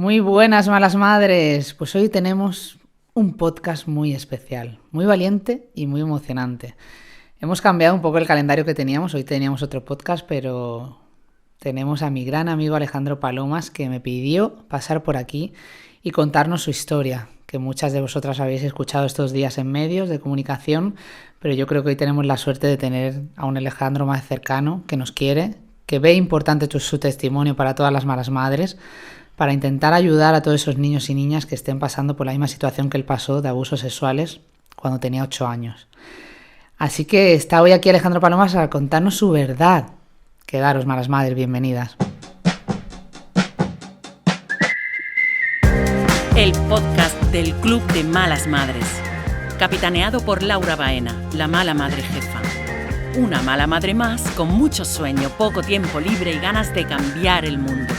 Muy buenas, malas madres. Pues hoy tenemos un podcast muy especial, muy valiente y muy emocionante. Hemos cambiado un poco el calendario que teníamos. Hoy teníamos otro podcast, pero tenemos a mi gran amigo Alejandro Palomas, que me pidió pasar por aquí y contarnos su historia, que muchas de vosotras habéis escuchado estos días en medios de comunicación, pero yo creo que hoy tenemos la suerte de tener a un Alejandro más cercano, que nos quiere, que ve importante su testimonio para todas las malas madres, para intentar ayudar a todos esos niños y niñas que estén pasando por la misma situación que él pasó de abusos sexuales cuando tenía 8 años. Así que está hoy aquí Alejandro Palomas a contarnos su verdad. Quedaros, malas madres, bienvenidas. El podcast del Club de Malas Madres, capitaneado por Laura Baena, la mala madre jefa. Una mala madre más con mucho sueño, poco tiempo libre y ganas de cambiar el mundo.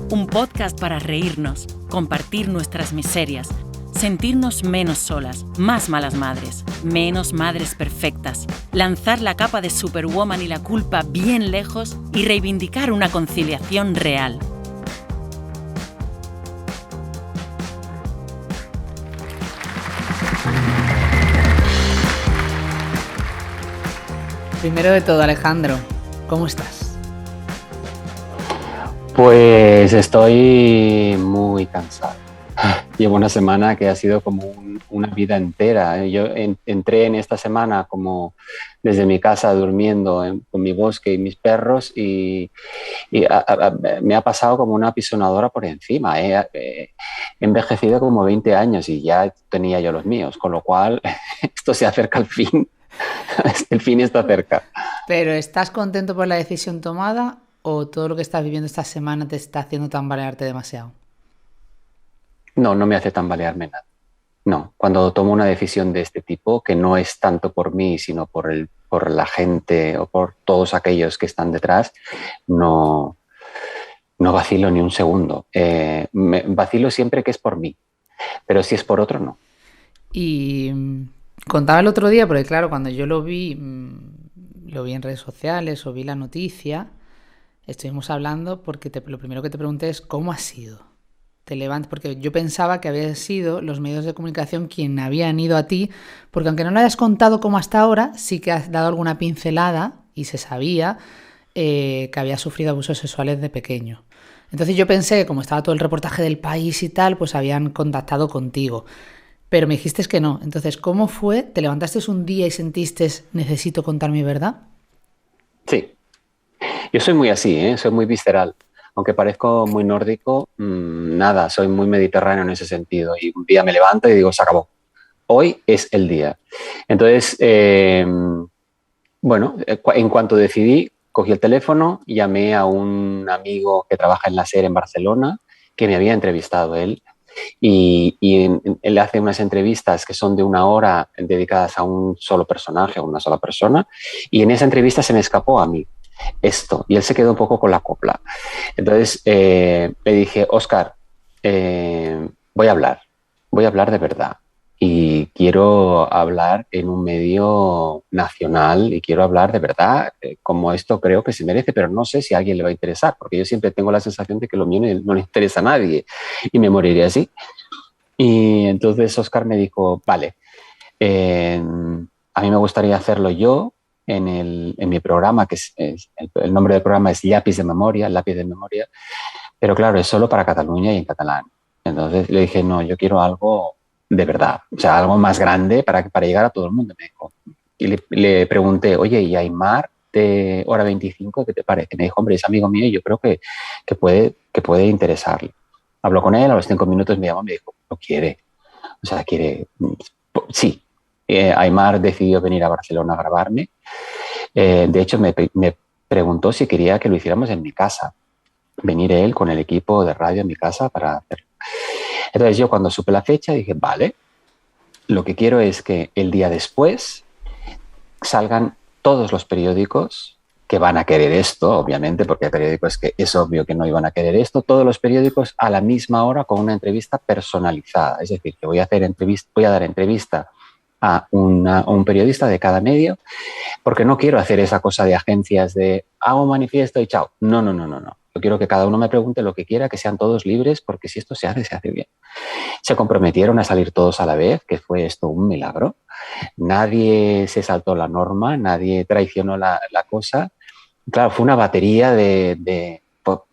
Un podcast para reírnos, compartir nuestras miserias, sentirnos menos solas, más malas madres, menos madres perfectas, lanzar la capa de Superwoman y la culpa bien lejos y reivindicar una conciliación real. Primero de todo, Alejandro, ¿cómo estás? Pues estoy muy cansado. Llevo una semana que ha sido como una vida entera. Yo entré en esta semana como desde mi casa durmiendo con mi bosque y mis perros y me ha pasado como una pisonadora por encima. He envejecido como 20 años y ya tenía yo los míos, con lo cual esto se acerca al fin. El fin está cerca. ¿Pero estás contento por la decisión tomada o todo lo que estás viviendo esta semana te está haciendo tambalearte demasiado? No, no me hace tambalearme nada. No, cuando tomo una decisión de este tipo, que no es tanto por mí, sino por la gente o por todos aquellos que están detrás, no vacilo ni un segundo. Vacilo siempre que es por mí, pero si es por otro, no. Y contaba el otro día, porque claro, cuando yo lo vi en redes sociales o vi la noticia, estuvimos hablando porque lo primero que te pregunté es ¿cómo ha sido? Te levantas, porque yo pensaba que habían sido los medios de comunicación quienes habían ido a ti, porque aunque no lo hayas contado como hasta ahora, sí que has dado alguna pincelada y se sabía que había sufrido abusos sexuales de pequeño. Entonces yo pensé que como estaba todo el reportaje del País y tal, pues habían contactado contigo. Pero me dijiste que no. Entonces, ¿cómo fue? ¿Te levantaste un día y sentiste necesito contar mi verdad? Sí, yo soy muy así, ¿eh? Soy muy visceral. Aunque parezco muy nórdico, nada, soy muy mediterráneo en ese sentido. Y un día me levanto y digo, se acabó. Hoy es el día. Entonces, bueno, en cuanto decidí, cogí el teléfono, llamé a un amigo que trabaja en la SER en Barcelona, que me había entrevistado él, él hace unas entrevistas que son de 1 hora dedicadas a un solo personaje, a una sola persona, y en esa entrevista se me escapó a mí esto, y él se quedó un poco con la copla. Entonces le dije, Óscar, voy a hablar de verdad. Y quiero hablar en un medio nacional y quiero hablar de verdad como esto creo que se merece, pero no sé si a alguien le va a interesar, porque yo siempre tengo la sensación de que lo mío no le interesa a nadie y me moriré así. Y entonces Óscar me dijo, vale, a mí me gustaría hacerlo yo en mi programa, que el nombre del programa es Lápiz de Memoria, pero claro, es solo para Cataluña y en catalán. Entonces le dije, no, yo quiero algo de verdad, o sea, algo más grande para llegar a todo el mundo, me dijo. Y le pregunté, oye, ¿y Aimar de Hora 25 qué te parece? Me dijo, hombre, es amigo mío y yo creo que puede interesarle. Habló con él, a los 5 minutos me llamó y me dijo, lo quiere. O sea, quiere, sí. Aimar decidió venir a Barcelona a grabarme. De hecho, me preguntó si quería que lo hiciéramos en mi casa. Venir él con el equipo de radio en mi casa para hacerlo. Entonces yo cuando supe la fecha dije, vale, lo que quiero es que el día después salgan todos los periódicos que van a querer esto, obviamente, porque hay periódicos que es obvio que no iban a querer esto, todos los periódicos a la misma hora con una entrevista personalizada. Es decir, que voy a dar entrevista a un periodista de cada medio, porque no quiero hacer esa cosa de agencias de hago un manifiesto y chao. No. Yo quiero que cada uno me pregunte lo que quiera, que sean todos libres, porque si esto se hace bien. Se comprometieron a salir todos a la vez, que fue esto un milagro. Nadie se saltó la norma, nadie traicionó la cosa. Claro, fue una batería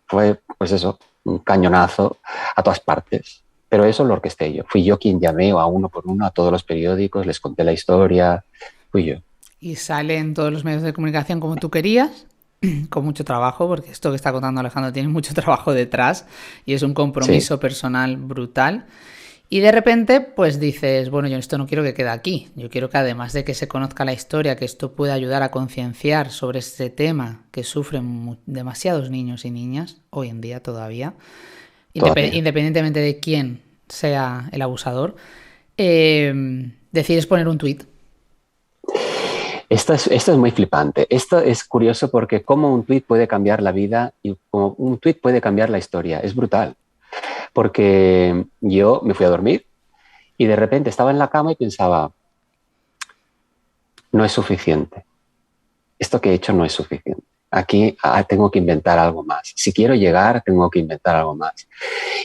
fue pues eso, un cañonazo a todas partes. Pero eso lo orquesté yo. Fui yo quien llamé a uno por uno a todos los periódicos, les conté la historia, fui yo. Y sale en todos los medios de comunicación como tú querías, con mucho trabajo, porque esto que está contando Alejandro tiene mucho trabajo detrás y es un compromiso Sí. personal brutal. Y de repente, pues dices, bueno, yo esto no quiero que quede aquí. Yo quiero que además de que se conozca la historia, que esto pueda ayudar a concienciar sobre este tema que sufren demasiados niños y niñas, hoy en día todavía, Todavía. independientemente de quién sea el abusador, decides poner un tuit. Esto es muy flipante. Esto es curioso porque cómo un tuit puede cambiar la vida y cómo un tuit puede cambiar la historia. Es brutal. Porque yo me fui a dormir y de repente estaba en la cama y pensaba, no es suficiente. Esto que he hecho no es suficiente. Aquí tengo que inventar algo más. Si quiero llegar, tengo que inventar algo más.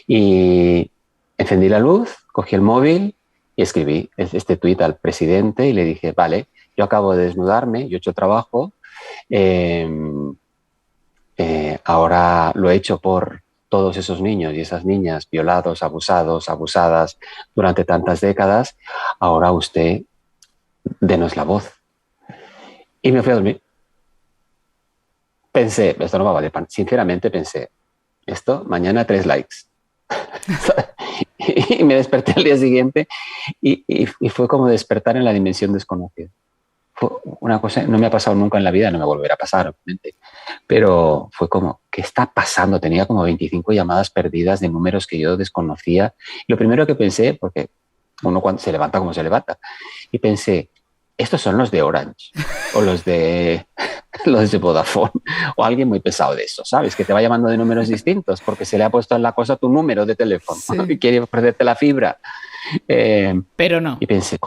Y encendí la luz, cogí el móvil y escribí este tuit al presidente y le dije, vale, yo acabo de desnudarme, yo he hecho trabajo, eh, ahora lo he hecho por todos esos niños y esas niñas violados, abusados, abusadas durante tantas décadas, ahora usted denos la voz. Y me fui a dormir. Pensé, esto no va a valer, sinceramente pensé, esto mañana 3 likes. Y me desperté al día siguiente y fue como despertar en la dimensión desconocida. Fue una cosa, no me ha pasado nunca en la vida, no me volverá a pasar, obviamente, pero fue como, ¿qué está pasando? Tenía como 25 llamadas perdidas de números que yo desconocía. Y lo primero que pensé, porque uno cuando se levanta como se levanta, y pensé, estos son los de Orange o los de Vodafone o alguien muy pesado de eso, ¿sabes? Que te va llamando de números distintos porque se le ha puesto en la cosa tu número de teléfono y Sí. quiere ofrecerte la fibra. Pero no. Y pensé,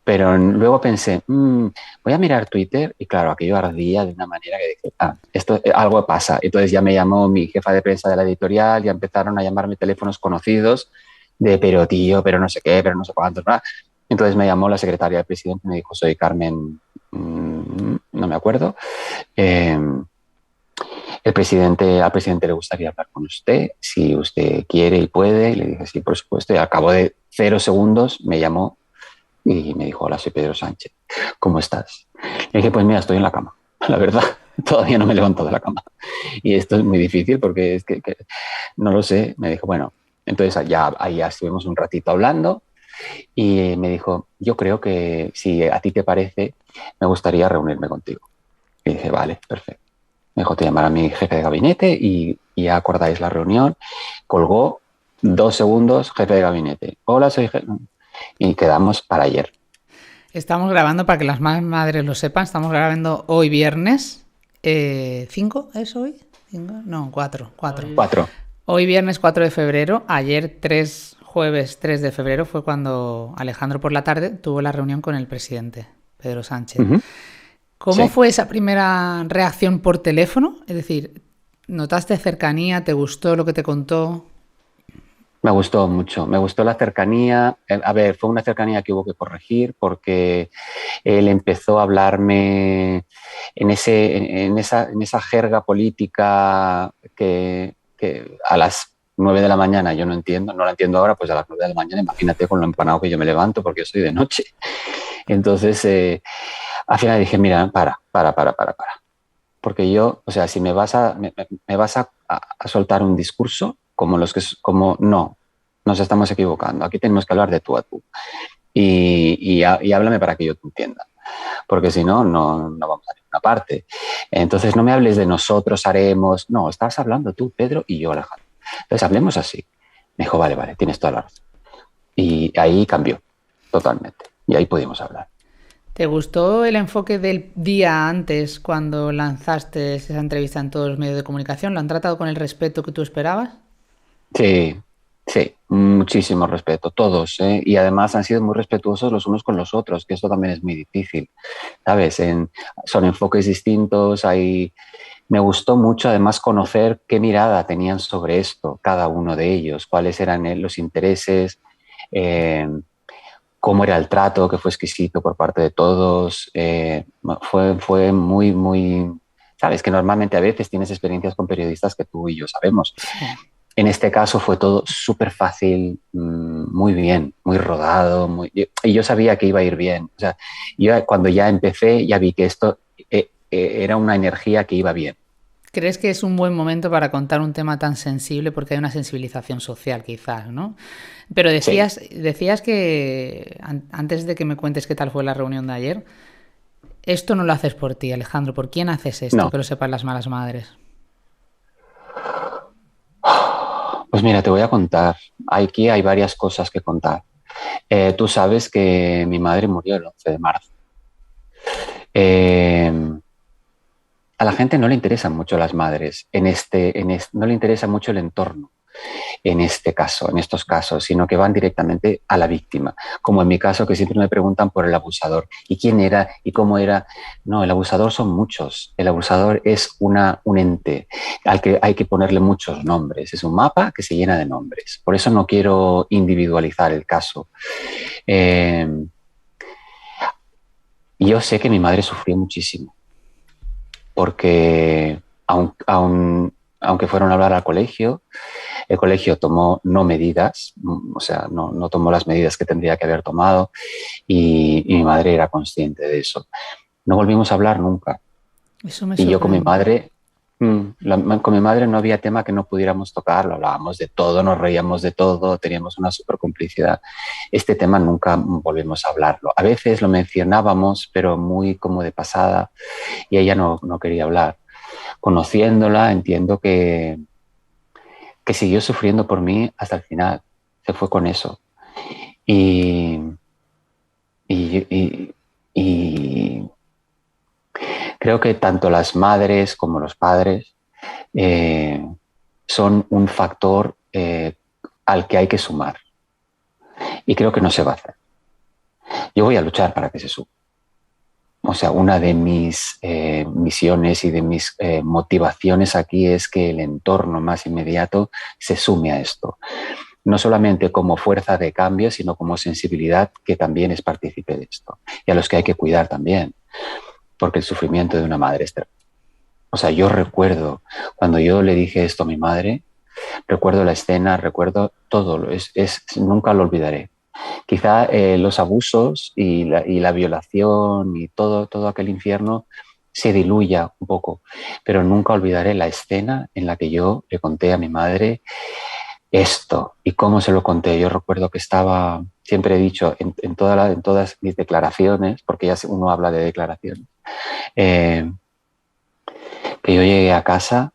pero luego pensé, voy a mirar Twitter y claro, aquello ardía de una manera que dije, esto algo pasa. Entonces ya me llamó mi jefa de prensa de la editorial, ya empezaron a llamarme teléfonos conocidos de, pero tío, pero no sé qué, pero no sé cuántos. ¿Verdad? Entonces me llamó la secretaria del presidente y me dijo, soy Carmen, no me acuerdo. Al presidente le gustaría hablar con usted, si usted quiere y puede. Y le dije, sí, por supuesto. Y al cabo de 0 segundos me llamó y me dijo, hola, soy Pedro Sánchez, ¿cómo estás? Le dije, pues mira, estoy en la cama, la verdad, todavía no me levanto de la cama. Y esto es muy difícil porque es que no lo sé. Me dijo, bueno, entonces ahí ya estuvimos un ratito hablando y me dijo, yo creo que si a ti te parece, me gustaría reunirme contigo. Y dije, vale, perfecto. Me dijo, te llamará mi jefe de gabinete y ya acordáis la reunión. Colgó 2 segundos, jefe de gabinete. Hola, soy jefe. Y quedamos para ayer. Estamos grabando, para que las más madres lo sepan, estamos grabando hoy viernes. ¿5 es hoy? ¿5? No, 4. 4. Hoy viernes 4 de febrero. Ayer jueves 3 de febrero fue cuando Alejandro por la tarde tuvo la reunión con el presidente, Pedro Sánchez. Uh-huh. ¿Cómo Sí. fue esa primera reacción por teléfono? Es decir, ¿notaste cercanía? ¿Te gustó lo que te contó? Me gustó mucho, me gustó la cercanía. A ver, fue una cercanía que hubo que corregir porque él empezó a hablarme en esa jerga política que a las 9 de la mañana yo no entiendo, no la entiendo ahora, pues a las 9 de la mañana imagínate con lo empanado que yo me levanto porque yo soy de noche. Entonces, al final dije, mira, para. Porque yo, o sea, si me vas a soltar un discurso como no, nos estamos equivocando. Aquí tenemos que hablar de tú a tú. Y háblame para que yo te entienda. Porque si no, no vamos a ninguna parte. Entonces no me hables de nosotros haremos. No, estás hablando tú, Pedro, y yo, Alejandro. Entonces hablemos así. Me dijo, vale, tienes toda la razón. Y ahí cambió totalmente. Y ahí pudimos hablar. ¿Te gustó el enfoque del día antes cuando lanzaste esa entrevista en todos los medios de comunicación? ¿Lo han tratado con el respeto que tú esperabas? Sí, muchísimo respeto, todos, ¿eh? Y además han sido muy respetuosos los unos con los otros, que esto también es muy difícil, ¿sabes? Son enfoques distintos, hay Me gustó mucho además conocer qué mirada tenían sobre esto cada uno de ellos, cuáles eran los intereses, eh, cómo era el trato, que fue exquisito por parte de todos. Fue muy, muy... Sabes que normalmente a veces tienes experiencias con periodistas que tú y yo sabemos. Sí. En este caso fue todo súper fácil, muy bien, muy rodado, y yo sabía que iba a ir bien. O sea, yo cuando ya empecé ya vi que esto era una energía que iba bien. ¿Crees que es un buen momento para contar un tema tan sensible porque hay una sensibilización social quizás, ¿no? Pero Sí, decías que antes de que me cuentes qué tal fue la reunión de ayer, esto no lo haces por ti, Alejandro. ¿Por quién haces esto? no. Que lo sepan las malas madres. Pues mira, te voy a contar. Aquí hay varias cosas que contar. Tú sabes que mi madre murió el 11 de marzo. Eh, a la gente no le interesan mucho las madres, no le interesa mucho el entorno en este caso, en estos casos, sino que van directamente a la víctima. Como en mi caso, que siempre me preguntan por el abusador. ¿Y quién era? ¿Y cómo era? No, el abusador son muchos. El abusador es un ente al que hay que ponerle muchos nombres. Es un mapa que se llena de nombres. Por eso no quiero individualizar el caso. Eh, yo sé que mi madre sufrió muchísimo porque aunque fueron a hablar al colegio, el colegio tomó no medidas, o sea, no tomó las medidas que tendría que haber tomado y mi madre era consciente de eso. No volvimos a hablar nunca. Eso me Y yo con mi sorprende. madre, con mi madre no había tema que no pudiéramos tocar, lo hablábamos de todo, nos reíamos de todo, teníamos una súper complicidad. Este tema nunca volvimos a hablarlo. A veces lo mencionábamos, pero muy como de pasada, y ella no quería hablar. Conociéndola, entiendo que siguió sufriendo por mí hasta el final. Se fue con eso. Y, y, y creo que tanto las madres como los padres eh, son un factor al que hay que sumar. Y creo que no se va a hacer. Yo voy a luchar para que se sume. O sea, una de mis misiones y de mis motivaciones aquí es que el entorno más inmediato se sume a esto. No solamente como fuerza de cambio, sino como sensibilidad que también es partícipe de esto. Y a los que hay que cuidar también, porque el sufrimiento de una madre es terrible. O sea, yo recuerdo cuando yo le dije esto a mi madre, recuerdo la escena, recuerdo todo, nunca lo olvidaré. Quizá los abusos y la violación y todo aquel infierno se diluya un poco, pero nunca olvidaré la escena en la que yo le conté a mi madre esto y cómo se lo conté. Yo recuerdo que estaba, siempre he dicho en todas mis declaraciones, porque ya uno habla de declaraciones, eh, que yo llegué a casa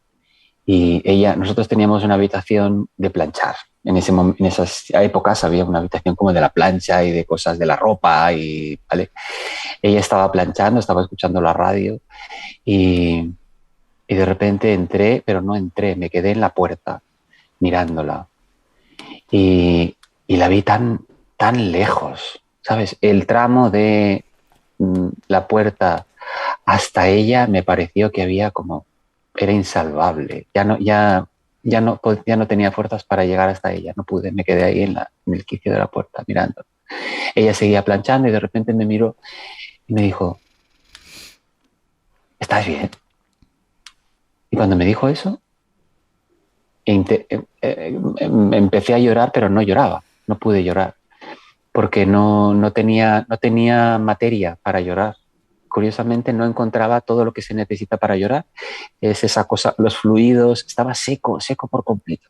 y nosotros teníamos una habitación de planchar. En esas épocas había una habitación como de la plancha y de cosas de la ropa y, ¿vale? Ella estaba planchando, estaba escuchando la radio y de repente entré, pero no entré, me quedé en la puerta mirándola y, y la vi tan lejos, ¿sabes? El tramo de la puerta hasta ella me pareció que había como, era insalvable, ya no tenía fuerzas para llegar hasta ella, no pude, me quedé ahí en el quicio de la puerta mirando. Ella seguía planchando y de repente me miró y me dijo, ¿estás bien? Y cuando me dijo eso, empecé a llorar, pero no lloraba, no pude llorar, porque no tenía materia para llorar. Curiosamente no encontraba todo lo que se necesita para llorar. Es esa cosa, los fluidos, estaba seco por completo.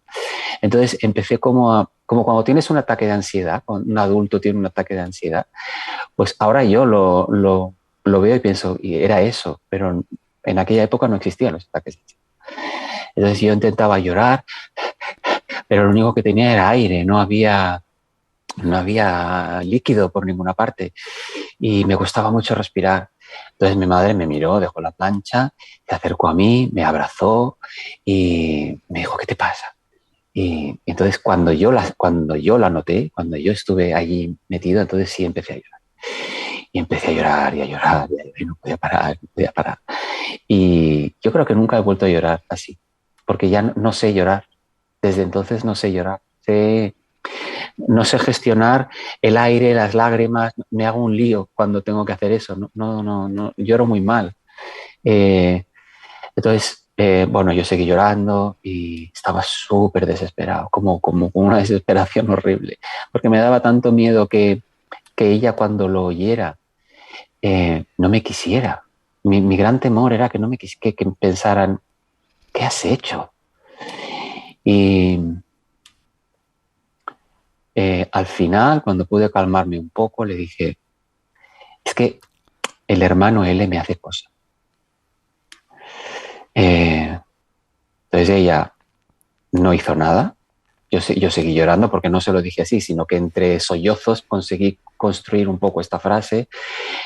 Entonces empecé como cuando tienes un ataque de ansiedad, cuando un adulto tiene un ataque de ansiedad, pues ahora yo lo veo y pienso, y era eso, pero en aquella época no existían los ataques de ansiedad. Entonces yo intentaba llorar, pero lo único que tenía era aire, no había líquido por ninguna parte y me costaba mucho respirar. Entonces mi madre me miró, dejó la plancha, se acercó a mí, me abrazó y me dijo, ¿qué te pasa? Y entonces cuando yo la noté, cuando yo estuve allí metido, entonces sí empecé a llorar. Y empecé a llorar y a llorar y no podía parar, no podía parar. Y yo creo que nunca he vuelto a llorar así, porque ya no sé llorar. Desde entonces no sé llorar. No sé gestionar el aire, las lágrimas. Me hago un lío cuando tengo que hacer eso. No, lloro muy mal. Entonces, bueno, yo seguí llorando y estaba súper desesperado, como una desesperación horrible, porque me daba tanto miedo que ella cuando lo oyera no me quisiera. Mi gran temor era que no me que pensaran, ¿qué has hecho? Y al final, cuando pude calmarme un poco, le dije, es que el hermano L me hace cosas. Entonces ella no hizo nada. Yo seguí llorando porque no se lo dije así, sino que entre sollozos conseguí construir un poco esta frase.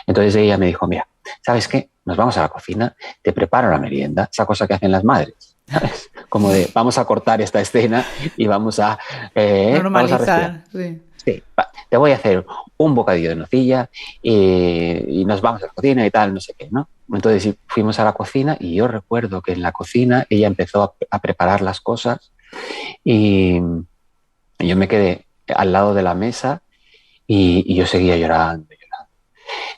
Entonces ella me dijo, mira, ¿sabes qué? Nos vamos a la cocina, te preparo la merienda, esa cosa que hacen las madres, ¿sabes? Como de, vamos a cortar esta escena y vamos a respirar. Normalizar, sí. Sí, te voy a hacer un bocadillo de nocilla y nos vamos a la cocina y tal, no sé qué, ¿no? Entonces fuimos a la cocina y yo recuerdo que en la cocina ella empezó a preparar las cosas y yo me quedé al lado de la mesa y yo seguía llorando, llorando.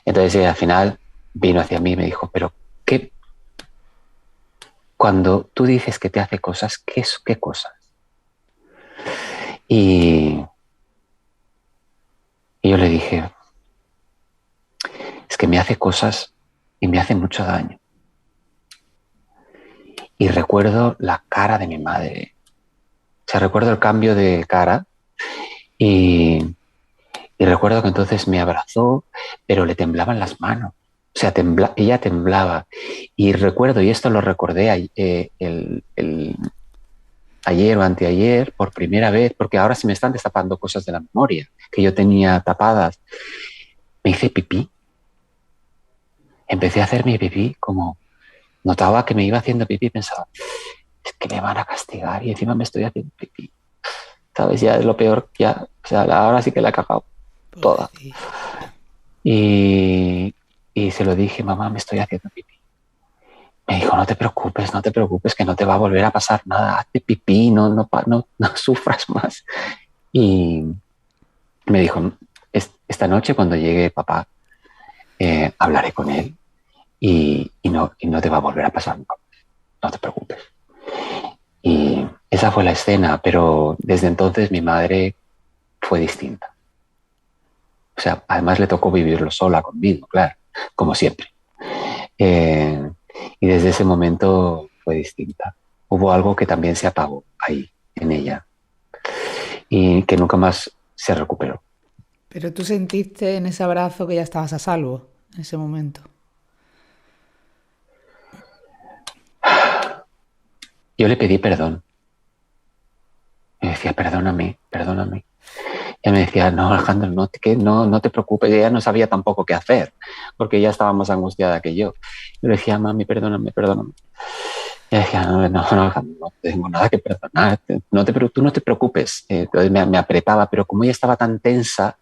Entonces ella al final vino hacia mí y me dijo, pero ¿qué? Cuando tú dices que te hace cosas, ¿qué cosas? Y yo le dije, es que me hace cosas y me hace mucho daño. Y recuerdo la cara de mi madre. O sea, recuerdo el cambio de cara y recuerdo que entonces me abrazó, pero le temblaban las manos. O sea, ella temblaba. Y recuerdo, y esto lo recordé ayer o anteayer por primera vez, porque ahora se me están destapando cosas de la memoria que yo tenía tapadas. Me hice pipí. Empecé a hacer mi pipí como notaba que me iba haciendo pipí y pensaba, es que me van a castigar y encima me estoy haciendo pipí. ¿Sabes? Ya es lo peor, ya, o sea, ahora sí que la he cagado toda. Y se lo dije, mamá, me estoy haciendo pipí. Me dijo, no te preocupes, que no te va a volver a pasar nada, hazte pipí, no sufras más. Y me dijo, esta noche cuando llegue papá, hablaré con él y no te va a volver a pasar nunca, no te preocupes. Y esa fue la escena, pero desde entonces mi madre fue distinta. O sea, además le tocó vivirlo sola conmigo, claro, como siempre. Y desde ese momento fue distinta. Hubo algo que también se apagó ahí, en ella, y que nunca más se recuperó. Pero tú sentiste en ese abrazo que ya estabas a salvo en ese momento. Yo le pedí perdón. Me decía, perdóname. Ella me decía, no, Alejandro, no te preocupes. Ella no sabía tampoco qué hacer, porque ella estaba más angustiada que yo. Yo le decía, mami, perdóname. Ella decía, no, Alejandro, no tengo nada que perdonar. Tú no te preocupes. Entonces me apretaba, pero como ella estaba tan tensa,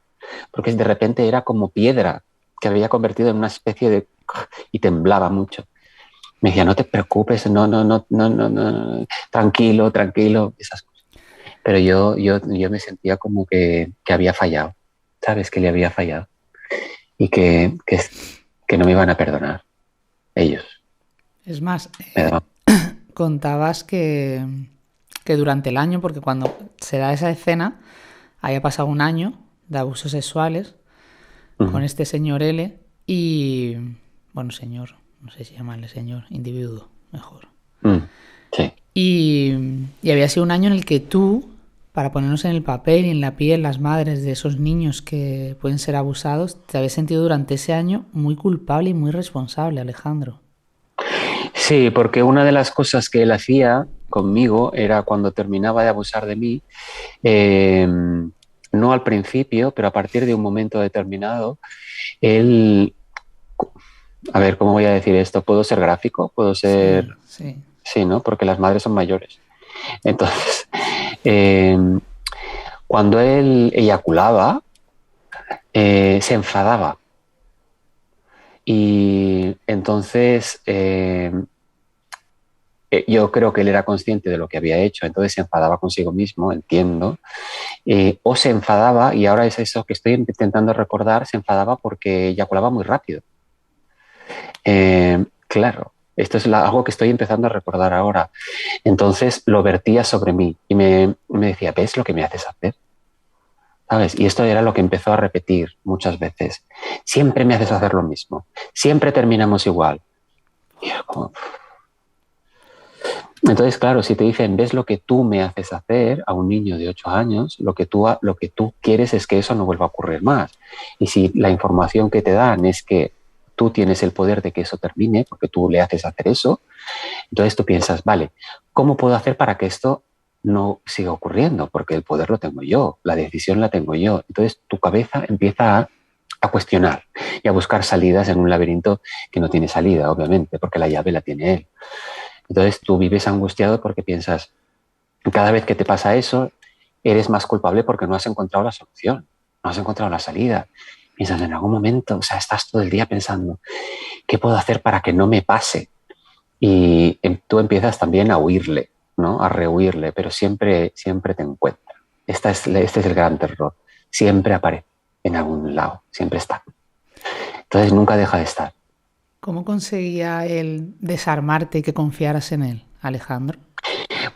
porque de repente era como piedra que había convertido en una especie de... y temblaba mucho. Me decía, no te preocupes, no, tranquilo, esas cosas. Pero yo me sentía como que había fallado, ¿sabes? Que le había fallado y que no me iban a perdonar ellos. Es más, contabas que durante el año, porque cuando se da esa escena, haya pasado un año de abusos sexuales con este señor L y, bueno, señor, no sé si llamarle señor, individuo, mejor. Sí. Y había sido un año en el que tú, para ponernos en el papel y en la piel las madres de esos niños que pueden ser abusados, te habías sentido durante ese año muy culpable y muy responsable, Alejandro. Sí, porque una de las cosas que él hacía conmigo era cuando terminaba de abusar de mí, no al principio, pero a partir de un momento determinado, él, a ver, ¿cómo voy a decir esto? ¿Puedo ser gráfico? ¿Puedo ser...? Sí. Sí, ¿no? Porque las madres son mayores. Entonces, cuando él eyaculaba, se enfadaba. Y entonces yo creo que él era consciente de lo que había hecho, entonces se enfadaba consigo mismo, entiendo, o se enfadaba, y ahora es eso que estoy intentando recordar, se enfadaba porque eyaculaba muy rápido. Claro, esto es algo que estoy empezando a recordar ahora. Entonces lo vertía sobre mí y me decía, ¿ves lo que me haces hacer? ¿Sabes? Y esto era lo que empezó a repetir muchas veces. Siempre me haces hacer lo mismo. Siempre terminamos igual. Y era como... Entonces, claro, si te dicen, ves lo que tú me haces hacer a un niño de 8 años, lo que tú quieres es que eso no vuelva a ocurrir más. Y si la información que te dan es que tú tienes el poder de que eso termine, porque tú le haces hacer eso, entonces tú piensas, vale, ¿cómo puedo hacer para que esto no siga ocurriendo? Porque el poder lo tengo yo, la decisión la tengo yo. Entonces tu cabeza empieza a cuestionar y a buscar salidas en un laberinto que no tiene salida, obviamente, porque la llave la tiene él. Entonces tú vives angustiado porque piensas, cada vez que te pasa eso, eres más culpable porque no has encontrado la solución, no has encontrado la salida. Piensas en algún momento, o sea, estás todo el día pensando, ¿qué puedo hacer para que no me pase? Y tú empiezas también a huirle, ¿no? A rehuirle, pero siempre, siempre te encuentra. Este es el gran terror. Siempre aparece en algún lado, siempre está. Entonces nunca deja de estar. ¿Cómo conseguía él desarmarte y que confiaras en él, Alejandro?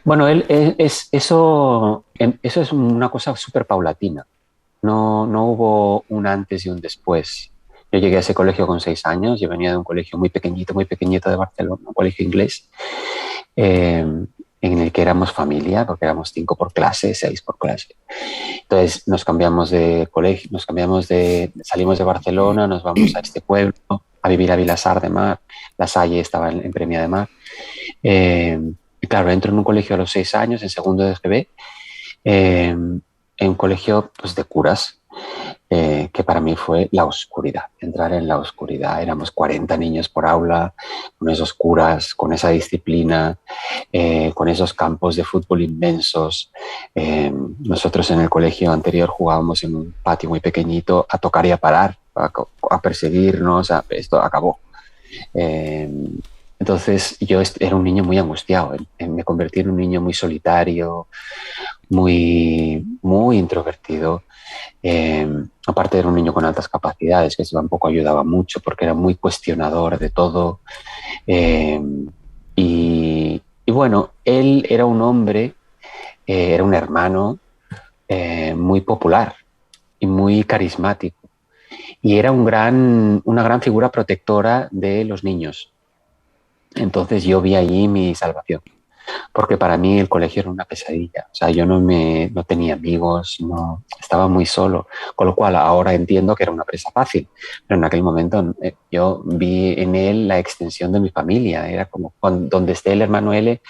Bueno, eso es una cosa súper paulatina. No hubo un antes y un después. Yo llegué a ese colegio con 6 años. Yo venía de un colegio muy pequeñito de Barcelona, un colegio inglés, en el que éramos familia, porque éramos 5 por clase, 6 por clase. Entonces nos cambiamos de colegio, salimos de Barcelona, nos vamos a este pueblo a vivir a Vilassar de Mar. La Salle estaba en Premia de Mar. Y claro, entro en un colegio a los 6 años, en segundo de GB, en un colegio pues, de curas, que para mí fue la oscuridad, entrar en la oscuridad. Éramos 40 niños por aula, con esos curas, con esa disciplina, con esos campos de fútbol inmensos. Nosotros en el colegio anterior jugábamos en un patio muy pequeñito a tocar y a parar, a perseguirnos, esto acabó. Entonces yo era un niño muy angustiado, me convertí en un niño muy solitario, muy, muy introvertido. Aparte era un niño con altas capacidades, que eso tampoco ayudaba mucho porque era muy cuestionador de todo. Y bueno, él era un hombre, era un hermano muy popular y muy carismático. Y era una gran figura protectora de los niños. Entonces yo vi allí mi salvación, porque para mí el colegio era una pesadilla. O sea, yo no tenía amigos, no, estaba muy solo, con lo cual ahora entiendo que era una presa fácil, pero en aquel momento yo vi en él la extensión de mi familia. Era como, donde esté el hermano L,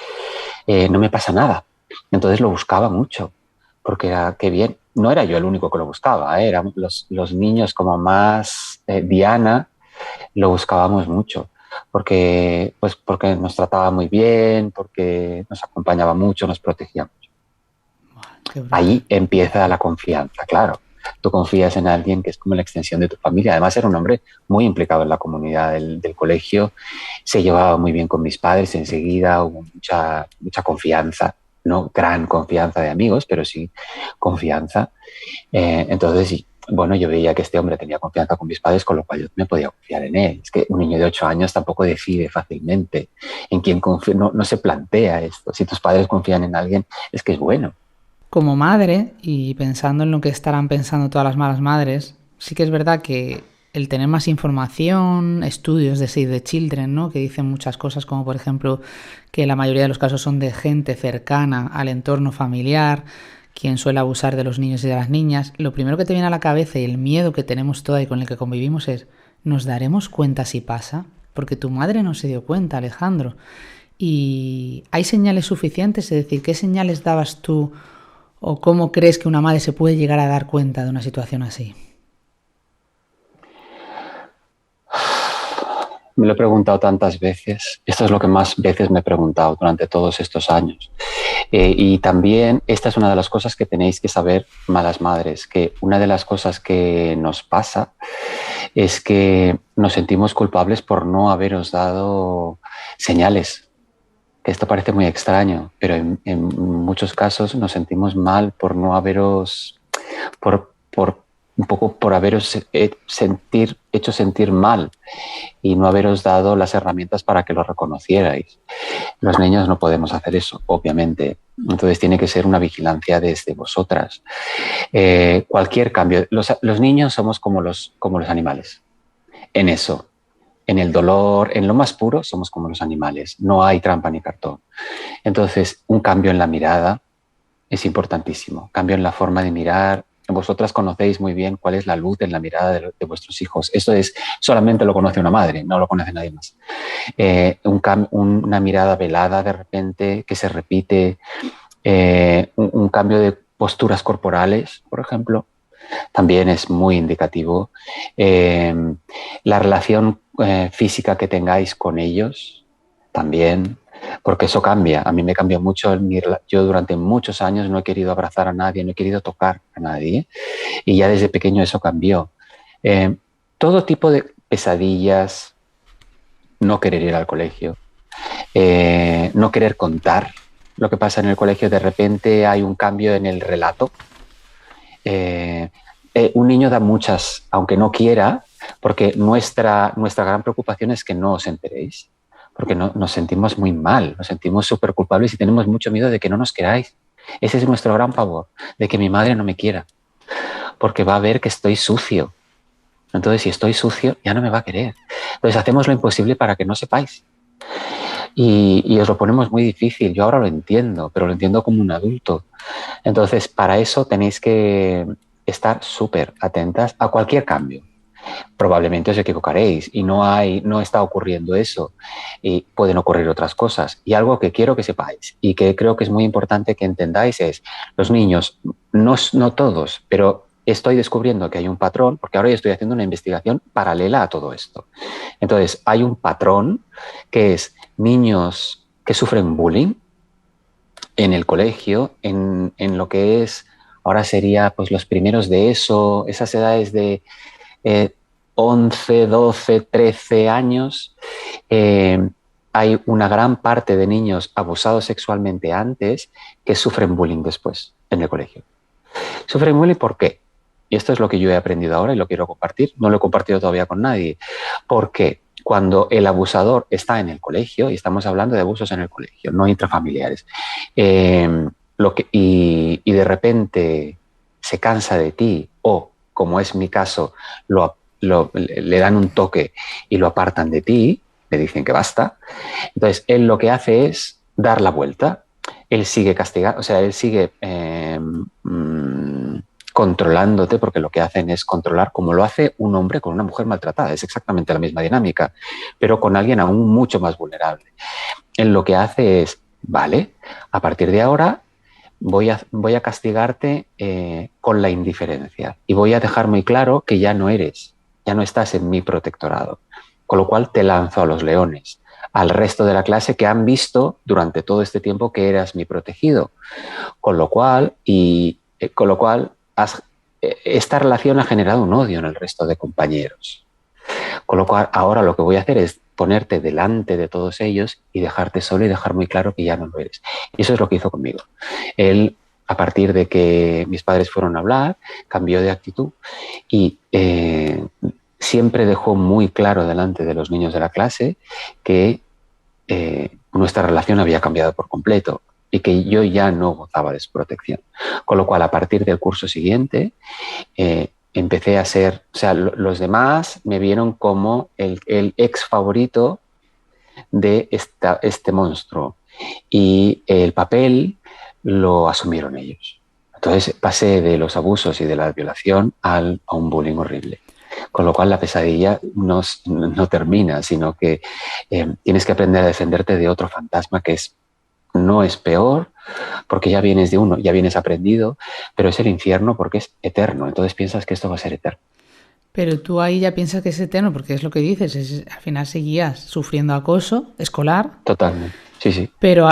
no me pasa nada. Entonces lo buscaba mucho, porque era, qué bien, no era yo el único que lo buscaba, eran los niños como más Diana, lo buscábamos mucho, porque nos trataba muy bien, porque nos acompañaba mucho, nos protegía mucho. Ahí empieza la confianza, claro. Tú confías en alguien que es como la extensión de tu familia. Además era un hombre muy implicado en la comunidad del colegio, se llevaba muy bien con mis padres, enseguida hubo mucha confianza, no gran confianza de amigos, pero sí confianza. Entonces, bueno, yo veía que este hombre tenía confianza con mis padres, con lo cual yo me podía confiar en él. Es que un niño de 8 años tampoco decide fácilmente en quién confía, no se plantea esto. Si tus padres confían en alguien, es que es bueno. Como madre, y pensando en lo que estarán pensando todas las malas madres, sí que es verdad que el tener más información, estudios de Save the Children, ¿no? Que dicen muchas cosas, como por ejemplo que la mayoría de los casos son de gente cercana al entorno familiar, quien suele abusar de los niños y de las niñas. Lo primero que te viene a la cabeza y el miedo que tenemos toda y con el que convivimos es, ¿nos daremos cuenta si pasa? Porque tu madre no se dio cuenta, Alejandro. Y hay señales suficientes, es decir, ¿qué señales dabas tú o cómo crees que una madre se puede llegar a dar cuenta de una situación así? Me lo he preguntado tantas veces. Esto es lo que más veces me he preguntado durante todos estos años. Y también esta es una de las cosas que tenéis que saber, malas madres, que una de las cosas que nos pasa es que nos sentimos culpables por no haberos dado señales. Que esto parece muy extraño, pero en muchos casos nos sentimos mal por no haberos, por un poco por haberos hecho sentir mal y no haberos dado las herramientas para que lo reconocierais. Los niños no podemos hacer eso, obviamente. Entonces tiene que ser una vigilancia desde vosotras. Cualquier cambio. Los niños somos como los animales. En eso, en el dolor, en lo más puro, somos como los animales. No hay trampa ni cartón. Entonces, un cambio en la mirada es importantísimo. Cambio en la forma de mirar. Vosotras conocéis muy bien cuál es la luz en la mirada de vuestros hijos. Eso es, solamente lo conoce una madre, no lo conoce nadie más. Una mirada velada de repente que se repite, un cambio de posturas corporales, por ejemplo, también es muy indicativo. La relación física que tengáis con ellos, también, porque eso cambia. A mí me cambió mucho. Yo durante muchos años no he querido abrazar a nadie, no he querido tocar a nadie, y ya desde pequeño eso cambió. Todo tipo de pesadillas, no querer ir al colegio, no querer contar lo que pasa en el colegio. De repente hay un cambio en el relato. Un niño da muchas, aunque no quiera, porque nuestra gran preocupación es que no os enteréis, porque nos sentimos muy mal, nos sentimos súper culpables y tenemos mucho miedo de que no nos queráis. Ese es nuestro gran pavor, de que mi madre no me quiera, porque va a ver que estoy sucio. Entonces, si estoy sucio, ya no me va a querer. Entonces, hacemos lo imposible para que no sepáis. Y os lo ponemos muy difícil. Yo ahora lo entiendo, pero lo entiendo como un adulto. Entonces, para eso tenéis que estar súper atentas a cualquier cambio. Probablemente os equivocaréis y no está ocurriendo eso, y pueden ocurrir otras cosas. Y algo que quiero que sepáis y que creo que es muy importante que entendáis es, los niños, no todos, pero estoy descubriendo que hay un patrón, porque ahora yo estoy haciendo una investigación paralela a todo esto. Entonces, hay un patrón que es niños que sufren bullying en el colegio, en lo que es, ahora sería pues los primeros de eso, esas edades de 11, 12, 13 años. Hay una gran parte de niños abusados sexualmente antes que sufren bullying después en el colegio. ¿Sufren bullying por qué? Y esto es lo que yo he aprendido ahora y lo quiero compartir. No lo he compartido todavía con nadie. Porque cuando el abusador está en el colegio, y estamos hablando de abusos en el colegio, no intrafamiliares, y de repente se cansa de ti o, como es mi caso, le dan un toque y lo apartan de ti, le dicen que basta, entonces él lo que hace es dar la vuelta. Él sigue castigando, o sea, él sigue controlándote, porque lo que hacen es controlar, como lo hace un hombre con una mujer maltratada. Es exactamente la misma dinámica, pero con alguien aún mucho más vulnerable. Él lo que hace es, vale, a partir de ahora voy a castigarte con la indiferencia y voy a dejar muy claro que ya no estás en mi protectorado, con lo cual te lanzo a los leones, al resto de la clase que han visto durante todo este tiempo que eras mi protegido, con lo cual esta relación ha generado un odio en el resto de compañeros. Con lo cual, ahora lo que voy a hacer es ponerte delante de todos ellos y dejarte solo y dejar muy claro que ya no lo eres. Y eso es lo que hizo conmigo. Él, a partir de que mis padres fueron a hablar, cambió de actitud y siempre dejó muy claro delante de los niños de la clase que nuestra relación había cambiado por completo y que yo ya no gozaba de su protección. Con lo cual, a partir del curso siguiente, empecé a ser, o sea, los demás me vieron como el ex favorito de este monstruo, y el papel lo asumieron ellos. Entonces pasé de los abusos y de la violación a un bullying horrible. Con lo cual la pesadilla no termina, sino que tienes que aprender a defenderte de otro fantasma que no es peor, porque ya vienes de uno, ya vienes aprendido, pero es el infierno porque es eterno. Entonces piensas que esto va a ser eterno. Pero tú ahí ya piensas que es eterno, porque es lo que dices, al final seguías sufriendo acoso escolar. Totalmente, sí. Pero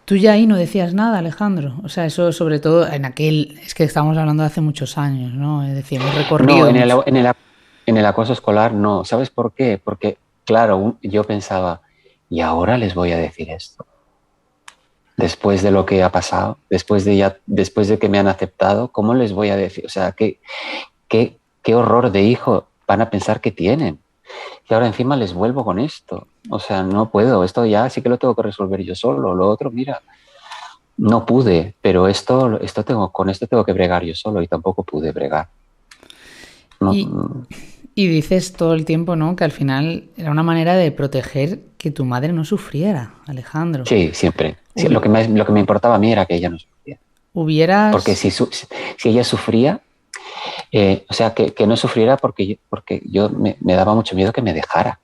tú ya ahí no decías nada, Alejandro. O sea, eso sobre todo es que estamos hablando de hace muchos años, ¿no? Es decir, hemos recorrido... No, en en el acoso escolar no. ¿Sabes por qué? Porque, claro, yo pensaba, ¿y ahora les voy a decir esto? Después de lo que ha pasado, después de que me han aceptado, ¿cómo les voy a decir? O sea, qué horror de hijo van a pensar que tienen. Y ahora encima les vuelvo con esto. O sea, no puedo. Esto ya sí que lo tengo que resolver yo solo. Lo otro, mira, no pude, pero con esto tengo que bregar yo solo y tampoco pude bregar. No, y dices todo el tiempo, ¿no? Que al final era una manera de proteger que tu madre no sufriera, Alejandro. sí, siempre. Sí, lo que me importaba a mí era que ella no sufriera. Porque si ella sufría, o sea, que no sufriera porque yo me daba mucho miedo que me dejara.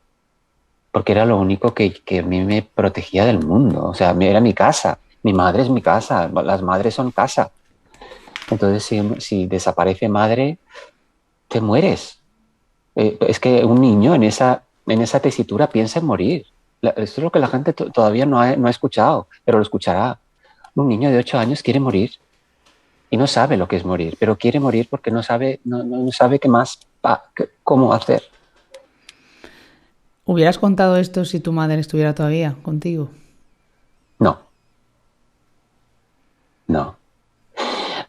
Porque era lo único que a mí me protegía del mundo. O sea, era mi casa. Mi madre es mi casa. Las madres son casa. Entonces, si desaparece madre, te mueres. Es que un niño en esa tesitura piensa en morir. Esto es lo que la gente todavía no ha escuchado, pero lo escuchará. Un niño de 8 años quiere morir y no sabe lo que es morir, pero quiere morir porque no sabe qué más, cómo hacer. ¿Hubieras contado esto si tu madre estuviera todavía contigo? No.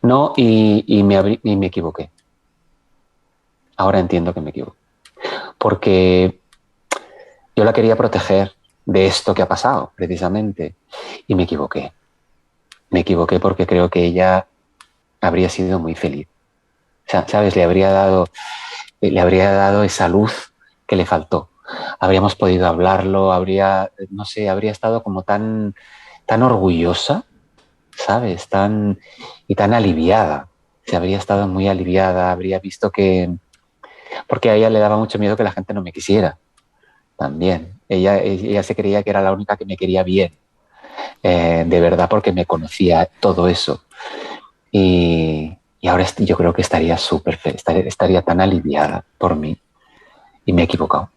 No, y me equivoqué. Ahora entiendo que me equivoqué. Porque yo la quería proteger de esto que ha pasado, precisamente. Y me equivoqué. Me equivoqué porque creo que ella habría sido muy feliz. O sea, ¿sabes? Le habría dado esa luz que le faltó. Habríamos podido hablarlo, habría estado como tan orgullosa, ¿sabes? Tan aliviada. Se habría estado muy aliviada, habría visto porque a ella le daba mucho miedo que la gente no me quisiera. También. Ella se creía que era la única que me quería bien. De verdad, porque me conocía todo eso. Y ahora yo creo que estaría súper feliz, estaría tan aliviada por mí. Y me he equivocado.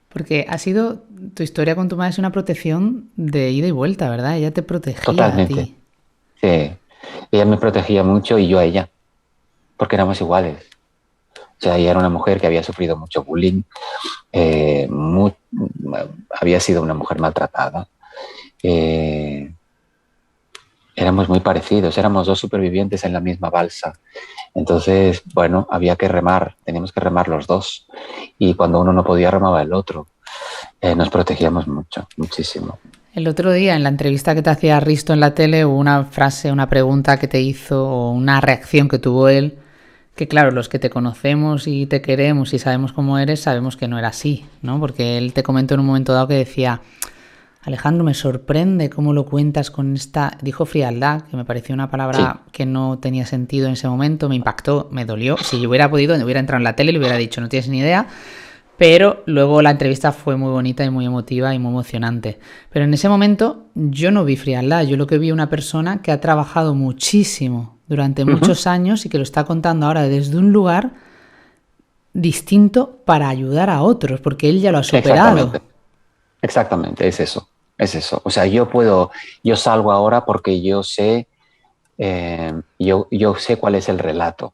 Porque tu historia con tu madre es una protección de ida y vuelta, ¿verdad? Ella te protegía a Totalmente. ti. Sí. Ella me protegía mucho y yo a ella, porque éramos iguales. O sea, ella era una mujer que había sufrido mucho bullying, había sido una mujer maltratada. Éramos muy parecidos, éramos dos supervivientes en la misma balsa. Entonces, bueno, había que remar, teníamos que remar los dos. Y cuando uno no podía, remaba el otro. Nos protegíamos mucho, muchísimo. El otro día, en la entrevista que te hacía Risto en la tele, hubo una frase, una pregunta que te hizo, o una reacción que tuvo él, que claro, los que te conocemos y te queremos y sabemos cómo eres, sabemos que no era así, ¿no? Porque él te comentó en un momento dado que decía: Alejandro, me sorprende cómo lo cuentas con esta... Dijo frialdad, que me pareció una palabra que no tenía sentido en ese momento, me impactó, me dolió. Si yo hubiera podido, hubiera entrado en la tele y le hubiera dicho, no tienes ni idea. Pero luego la entrevista fue muy bonita y muy emotiva y muy emocionante. Pero en ese momento yo no vi frialdad, yo lo que vi una persona que ha trabajado muchísimo durante muchos años y que lo está contando ahora desde un lugar distinto para ayudar a otros, porque él ya lo ha superado. Exactamente, es eso. O sea, yo salgo ahora porque yo sé, yo sé cuál es el relato.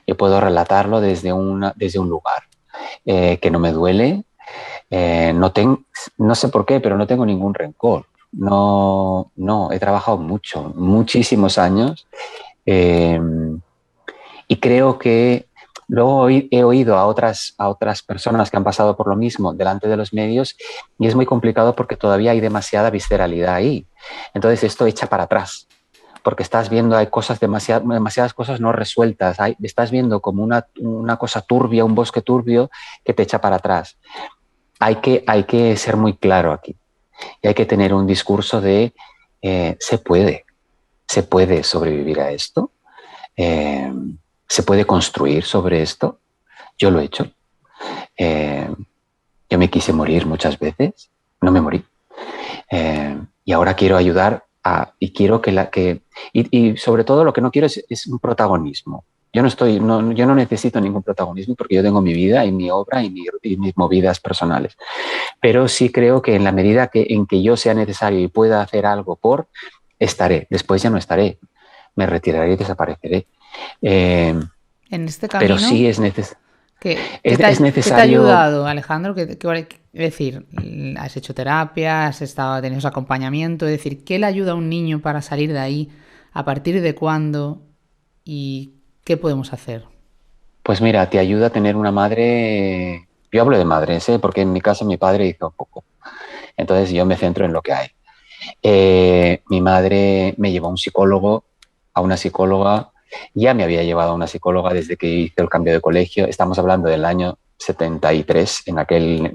Yo puedo relatarlo desde un lugar que no me duele. No sé por qué, pero no tengo ningún rencor. No, he trabajado muchísimos años, y creo que luego he oído a otras personas que han pasado por lo mismo delante de los medios y es muy complicado porque todavía hay demasiada visceralidad ahí. Entonces esto echa para atrás, porque estás viendo, hay cosas, demasiadas cosas no resueltas, estás viendo como una cosa turbia, un bosque turbio que te echa para atrás. Hay que ser muy claro aquí y hay que tener un discurso de se puede sobrevivir a esto, se puede construir sobre esto. Yo lo he hecho. Yo me quise morir muchas veces, no me morí. Y ahora quiero ayudar y quiero y sobre todo lo que no quiero es un protagonismo. Yo no necesito ningún protagonismo porque yo tengo mi vida y mi obra y mis movidas personales. Pero sí creo que en la medida en que yo sea necesario y pueda hacer algo estaré. Después ya no estaré. Me retiraré y desapareceré. En este camino, pero sí es necesario. ¿Qué Es qué te ha necesario. ayudado, Alejandro? Es decir, has hecho terapia, has estado teniendo ese acompañamiento, es decir, ¿qué le ayuda a un niño para salir de ahí? ¿A partir de cuándo? ¿Y qué podemos hacer? Pues mira, te ayuda a tener una madre. Yo hablo de madres, ¿eh? Porque en mi caso mi padre hizo poco. Entonces yo me centro en lo que hay. Mi madre me llevó a un psicólogo, a una psicóloga. Ya me había llevado a una psicóloga desde que hice el cambio de colegio. Estamos hablando del año 73,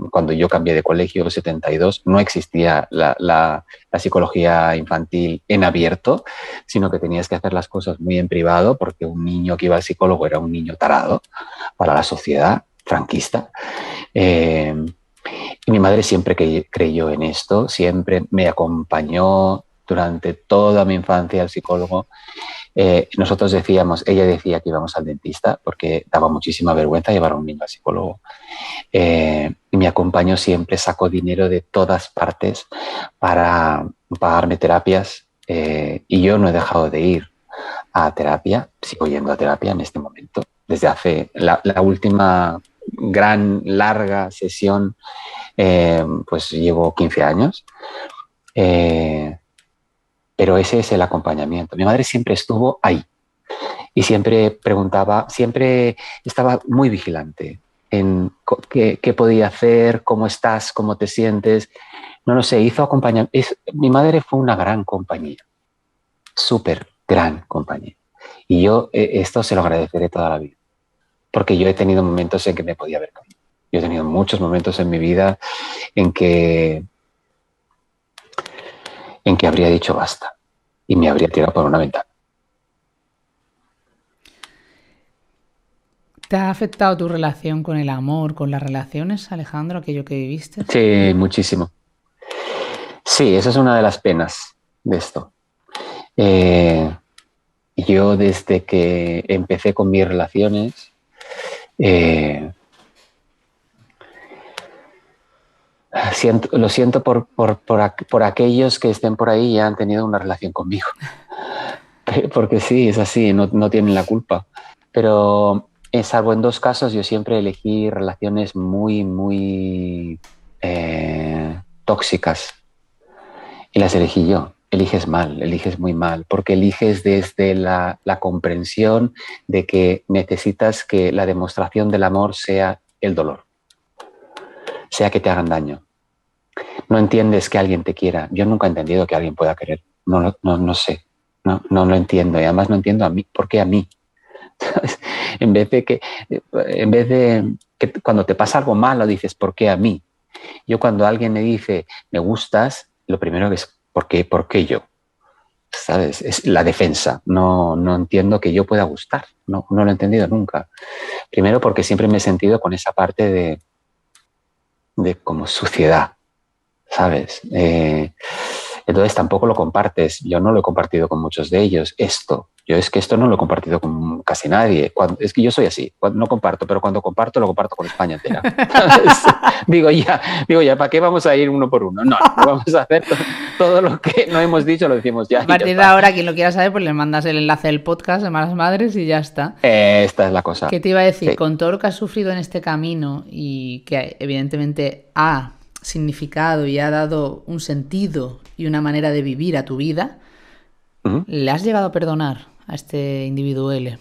cuando yo cambié de colegio, 72. No existía la psicología infantil en abierto, sino que tenías que hacer las cosas muy en privado, porque un niño que iba al psicólogo era un niño tarado para la sociedad franquista. Eh, y mi madre siempre creyó en esto, siempre me acompañó durante toda mi infancia al psicólogo. Nosotros decíamos, ella decía que íbamos al dentista porque daba muchísima vergüenza llevar a un niño al psicólogo. Y me acompañó siempre, sacó dinero de todas partes para pagarme terapias, y yo no he dejado de ir a terapia, sigo yendo a terapia en este momento, desde hace la última gran, larga sesión, pues llevo 15 años. Pero ese es el acompañamiento. Mi madre siempre estuvo ahí y siempre preguntaba, siempre estaba muy vigilante en qué podía hacer, cómo estás, cómo te sientes. No lo sé, hizo acompañamiento. Mi madre fue una gran compañía, súper gran compañía. Y yo esto se lo agradeceré toda la vida, porque yo he tenido momentos en que me podía haber caído. Yo he tenido muchos momentos en mi vida en que habría dicho basta y me habría tirado por una ventana. ¿Te ha afectado tu relación con el amor, con las relaciones, Alejandro, aquello que viviste? Sí, muchísimo. Sí, esa es una de las penas de esto. Yo desde que empecé con mis relaciones, lo siento por aquellos que estén por ahí y han tenido una relación conmigo. Porque sí, es así, no tienen la culpa. Pero salvo en 2 casos, yo siempre elegí relaciones muy, muy tóxicas. Y las elegí yo. Eliges mal, eliges muy mal, porque eliges desde la comprensión de que necesitas que la demostración del amor sea el dolor, sea que te hagan daño. No entiendes que alguien te quiera. Yo nunca he entendido que alguien pueda querer. No sé. No lo entiendo. Y además no entiendo a mí. ¿Por qué a mí? en vez de que cuando te pasa algo malo dices, ¿por qué a mí? Yo cuando alguien me dice, me gustas, lo primero que es, ¿por qué yo? ¿Sabes? Es la defensa. No entiendo que yo pueda gustar. No lo he entendido nunca. Primero porque siempre me he sentido con esa parte de como suciedad, ¿sabes? Entonces tampoco lo compartes. Yo no lo he compartido con muchos de ellos. Es que esto no lo he compartido con casi nadie. Es que yo soy así. No comparto, pero cuando comparto, lo comparto con España entera. digo ya, ¿para qué vamos a ir uno por uno? No, vamos a hacer todo lo que no hemos dicho, lo decimos ya. A partir de ahora, quien lo quiera saber, pues le mandas el enlace del podcast de Malas Madres y ya está. Esta es la cosa. ¿Qué te iba a decir? Sí. Con todo lo que has sufrido en este camino y que evidentemente ha significado y ha dado un sentido y una manera de vivir a tu vida, ¿le has llegado a perdonar a este individuo L?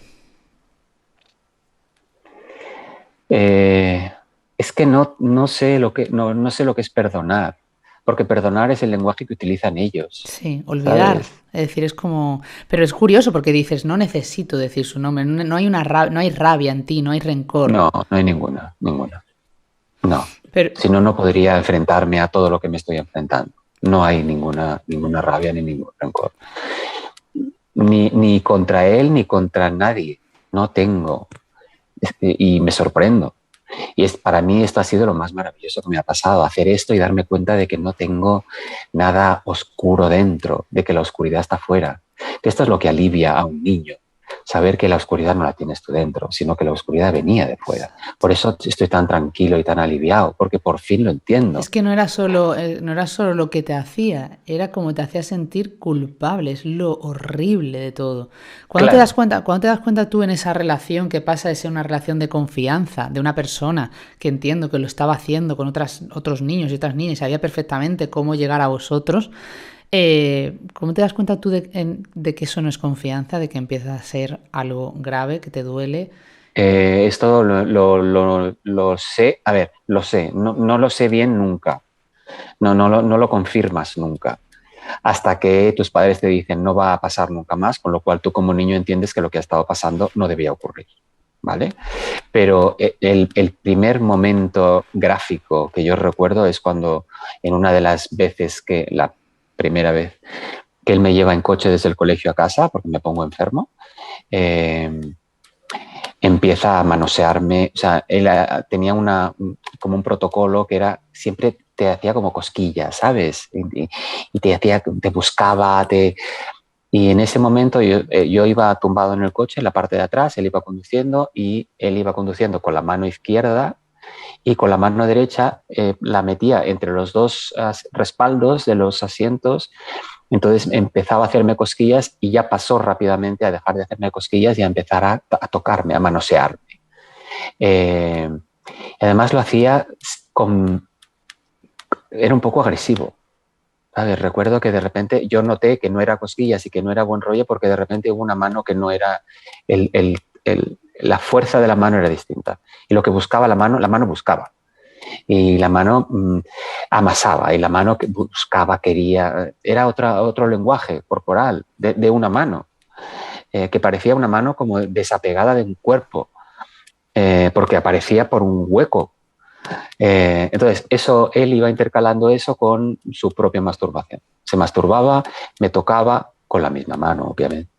Es que no sé lo que es perdonar, porque perdonar es el lenguaje que utilizan ellos. Sí, olvidar. ¿Sabes? Es decir, es como... Pero es curioso porque dices, no necesito decir su nombre, no hay rabia en ti, no hay rencor. No hay ninguna. No. Pero... Si no podría enfrentarme a todo lo que me estoy enfrentando. No hay ninguna rabia ni ningún rencor. Ni contra él ni contra nadie. No tengo. Y me sorprendo. Y para mí esto ha sido lo más maravilloso que me ha pasado, hacer esto y darme cuenta de que no tengo nada oscuro dentro, de que la oscuridad está fuera. Que esto es lo que alivia a un niño. saber que la oscuridad no la tienes tú dentro, sino que la oscuridad venía de fuera. Por eso estoy tan tranquilo y tan aliviado, porque por fin lo entiendo. Es que no era solo lo que te hacía, era como te hacía sentir culpable, es lo horrible de todo. Claro. Cuándo te das cuenta tú en esa relación que pasa de ser una relación de confianza de una persona que entiendo que lo estaba haciendo con otros niños y otras niñas y sabía perfectamente cómo llegar a vosotros? ¿Cómo te das cuenta tú de que eso no es confianza, de que empieza a ser algo grave, que te duele? Esto lo sé, a ver, lo sé, no lo sé bien nunca, no lo confirmas nunca, hasta que tus padres te dicen no va a pasar nunca más, con lo cual tú como niño entiendes que lo que ha estado pasando no debía ocurrir, ¿vale? Pero el primer momento gráfico que yo recuerdo es cuando en una de las veces la primera vez que él me lleva en coche desde el colegio a casa, porque me pongo enfermo, empieza a manosearme, o sea, él tenía como un protocolo que era, siempre te hacía como cosquillas, ¿sabes? Y te buscaba, y en ese momento yo iba tumbado en el coche, en la parte de atrás, él iba conduciendo y él iba conduciendo con la mano izquierda y con la mano derecha la metía entre los dos respaldos de los asientos. Entonces empezaba a hacerme cosquillas y ya pasó rápidamente a dejar de hacerme cosquillas y a empezar a tocarme, a manosearme. Eh, además lo hacía era un poco agresivo. ¿Sabes? Recuerdo que de repente yo noté que no era cosquillas y que no era buen rollo porque de repente hubo una mano que no era, la fuerza de la mano era distinta. Y lo que buscaba la mano buscaba. Y la mano amasaba, y la mano que buscaba, quería, era otro lenguaje corporal de una mano, que parecía una mano como desapegada de un cuerpo, porque aparecía por un hueco. Entonces, él iba intercalando eso con su propia masturbación. Se masturbaba, me tocaba con la misma mano, obviamente.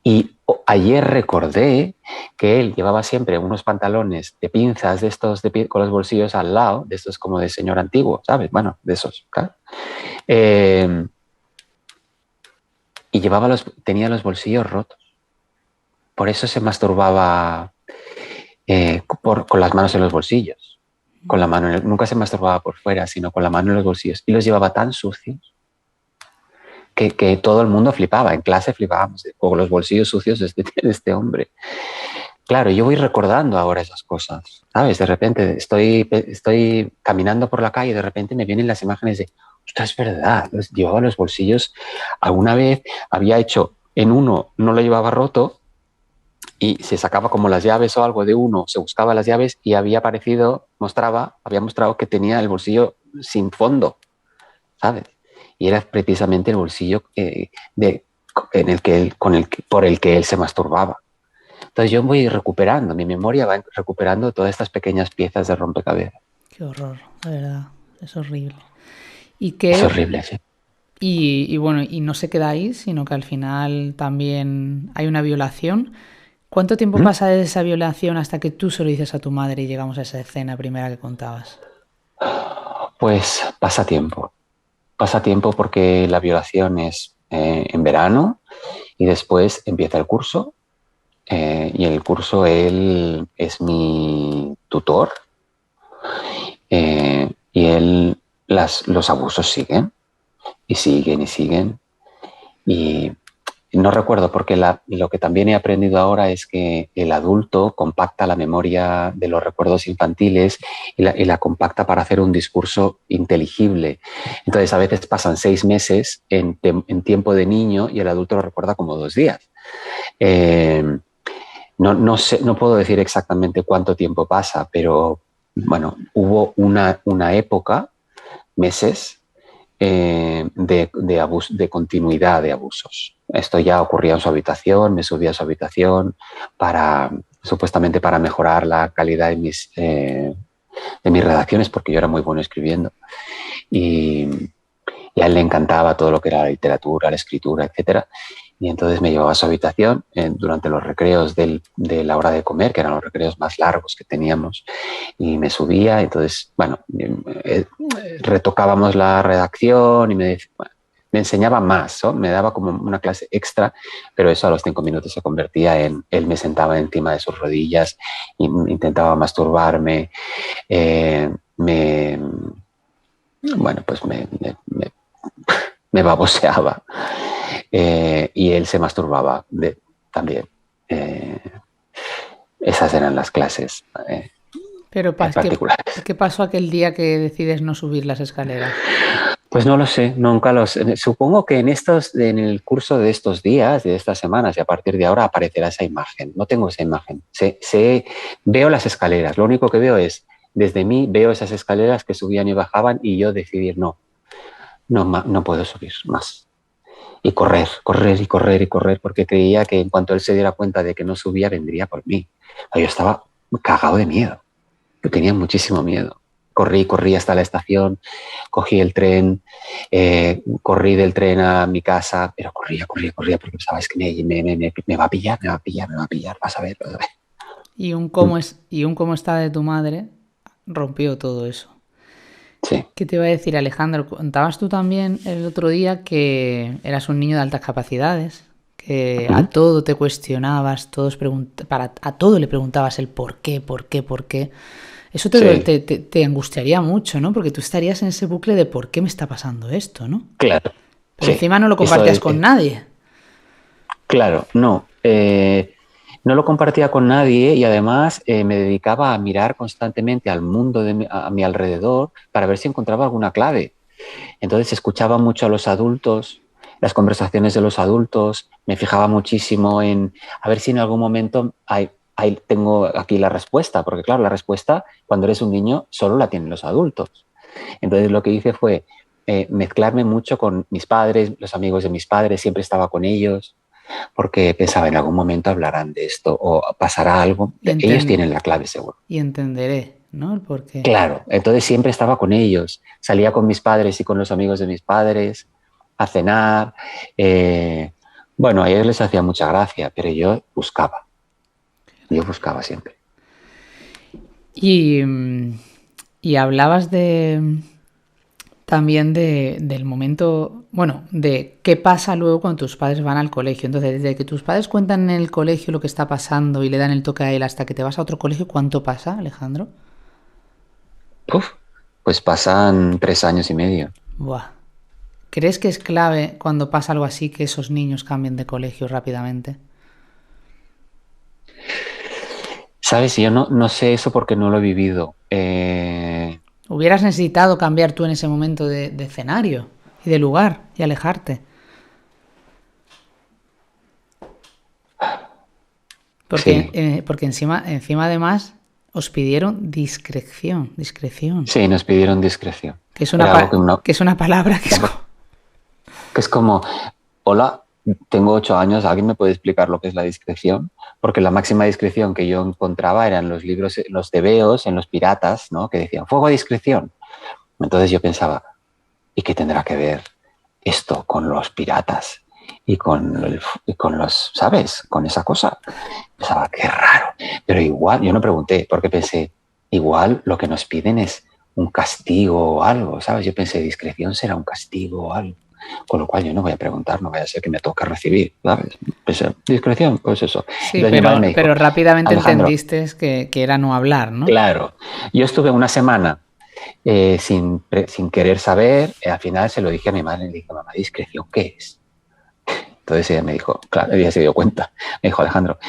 Y ayer recordé que él llevaba siempre unos pantalones de pinzas de estos con los bolsillos al lado, de estos como de señor antiguo, ¿sabes? Bueno, de esos, claro. Y tenía los bolsillos rotos. Por eso se masturbaba con las manos en los bolsillos. Con la mano nunca se masturbaba por fuera, sino con la mano en los bolsillos. Y los llevaba tan sucios que todo el mundo flipaba. En clase flipábamos con los bolsillos sucios de este hombre. Claro, yo voy recordando ahora esas cosas, ¿sabes? De repente estoy caminando por la calle y de repente me vienen las imágenes de, ostras, es verdad, llevaba los bolsillos. Alguna vez había hecho, en uno no lo llevaba roto y se sacaba como las llaves o algo de uno, se buscaba las llaves y había mostrado que tenía el bolsillo sin fondo, ¿sabes? Y era precisamente el bolsillo por el que él se masturbaba. Entonces yo voy recuperando, mi memoria va recuperando todas estas pequeñas piezas de rompecabezas. Qué horror, de verdad, es horrible. Es horrible, sí. Y bueno, y no se queda ahí, sino que al final también hay una violación. ¿Cuánto tiempo pasa desde esa violación hasta que tú se lo dices a tu madre y llegamos a esa escena primera que contabas? Pues pasa tiempo porque la violación es en verano y después empieza el curso. Y en el curso él es mi tutor y los abusos siguen y siguen y siguen. Y no recuerdo porque lo que también he aprendido ahora es que el adulto compacta la memoria de los recuerdos infantiles y la compacta para hacer un discurso inteligible. Entonces a veces pasan 6 meses en tiempo de niño y el adulto lo recuerda como 2 días. No sé, no puedo decir exactamente cuánto tiempo pasa, pero bueno, hubo una época, meses, de continuidad de abusos. Esto ya ocurría en su habitación, me subía a su habitación supuestamente para mejorar la calidad de mis redacciones, porque yo era muy bueno escribiendo. Y a él le encantaba todo lo que era la literatura, la escritura, etcétera. Y entonces me llevaba a su habitación durante los recreos de la hora de comer, que eran los recreos más largos que teníamos, y me subía. Entonces, bueno, retocábamos la redacción y me decía, bueno, me enseñaba más, ¿no? Me daba como una clase extra, pero eso a los 5 minutos se convertía en, él me sentaba encima de sus rodillas, y intentaba masturbarme, me, bueno, pues me baboseaba, y él se masturbaba también. Eh, esas eran las clases Pero, particulares. ¿qué pasó aquel día que decides no subir las escaleras? Pues no lo sé, nunca lo sé. Supongo que en el curso de estos días, de estas semanas, y a partir de ahora aparecerá esa imagen. No tengo esa imagen. Veo las escaleras. Lo único que veo es, desde mí, veo esas escaleras que subían y bajaban y yo decidir, no puedo subir más. Y correr, correr y correr y correr, porque creía que en cuanto él se diera cuenta de que no subía, vendría por mí. Yo estaba cagado de miedo. Yo tenía muchísimo miedo. Corrí hasta la estación, cogí el tren, corrí del tren a mi casa, pero corría, porque sabes que me va a pillar, vas a ver. Y un cómo está de tu madre rompió todo eso. Sí. ¿Qué te iba a decir, Alejandro? Contabas tú también el otro día que eras un niño de altas capacidades, que a todo te cuestionabas, a todo le preguntabas el por qué. Eso te angustiaría mucho, ¿no? Porque tú estarías en ese bucle de por qué me está pasando esto, ¿no? Claro. Pero encima no lo compartías con nadie. Claro, no. No lo compartía con nadie y además me dedicaba a mirar constantemente al mundo a mi alrededor para ver si encontraba alguna clave. Entonces escuchaba mucho a los adultos, las conversaciones de los adultos, me fijaba muchísimo en a ver si en algún momento tengo aquí la respuesta, porque claro, la respuesta cuando eres un niño solo la tienen los adultos. Entonces lo que hice fue mezclarme mucho con mis padres, los amigos de mis padres, siempre estaba con ellos, porque pensaba en algún momento hablarán de esto o pasará algo. Ellos tienen la clave seguro. Y entenderé, ¿no? El por qué. Claro, entonces siempre estaba con ellos. Salía con mis padres y con los amigos de mis padres a cenar. Bueno, a ellos les hacía mucha gracia, pero yo buscaba. Yo buscaba siempre. Y hablabas también del momento, bueno, de qué pasa luego cuando tus padres van al colegio. Entonces, desde que tus padres cuentan en el colegio lo que está pasando y le dan el toque a él hasta que te vas a otro colegio, ¿cuánto pasa, Alejandro? Pues pasan 3 años y medio. Buah. ¿Crees que es clave cuando pasa algo así que esos niños cambien de colegio rápidamente? Sabes, yo no sé eso porque no lo he vivido. Hubieras necesitado cambiar tú en ese momento de escenario y de lugar y alejarte. Porque encima además os pidieron discreción. Sí, nos pidieron discreción. Que es una palabra que es como, hola, tengo 8 años, ¿alguien me puede explicar lo que es la discreción? Porque la máxima discreción que yo encontraba era en los libros, en los tebeos, en los piratas, ¿no? Que decían, fuego a discreción. Entonces yo pensaba, ¿y qué tendrá que ver esto con los piratas? Y con los, ¿sabes? Con esa cosa. Pensaba, qué raro. Pero igual, yo no pregunté, porque pensé, igual lo que nos piden es un castigo o algo, ¿sabes? Yo pensé, discreción será un castigo o algo. Con lo cual yo no voy a preguntar, no vaya a ser que me toque recibir, ¿sabes? Pensé, discreción, pues eso. Sí, pero rápidamente entendiste que era no hablar, ¿no? Claro. Yo estuve una semana sin querer saber, al final se lo dije a mi madre, le dije, mamá, discreción, ¿qué es? Entonces ella me dijo, claro, ella se dio cuenta, me dijo, Alejandro,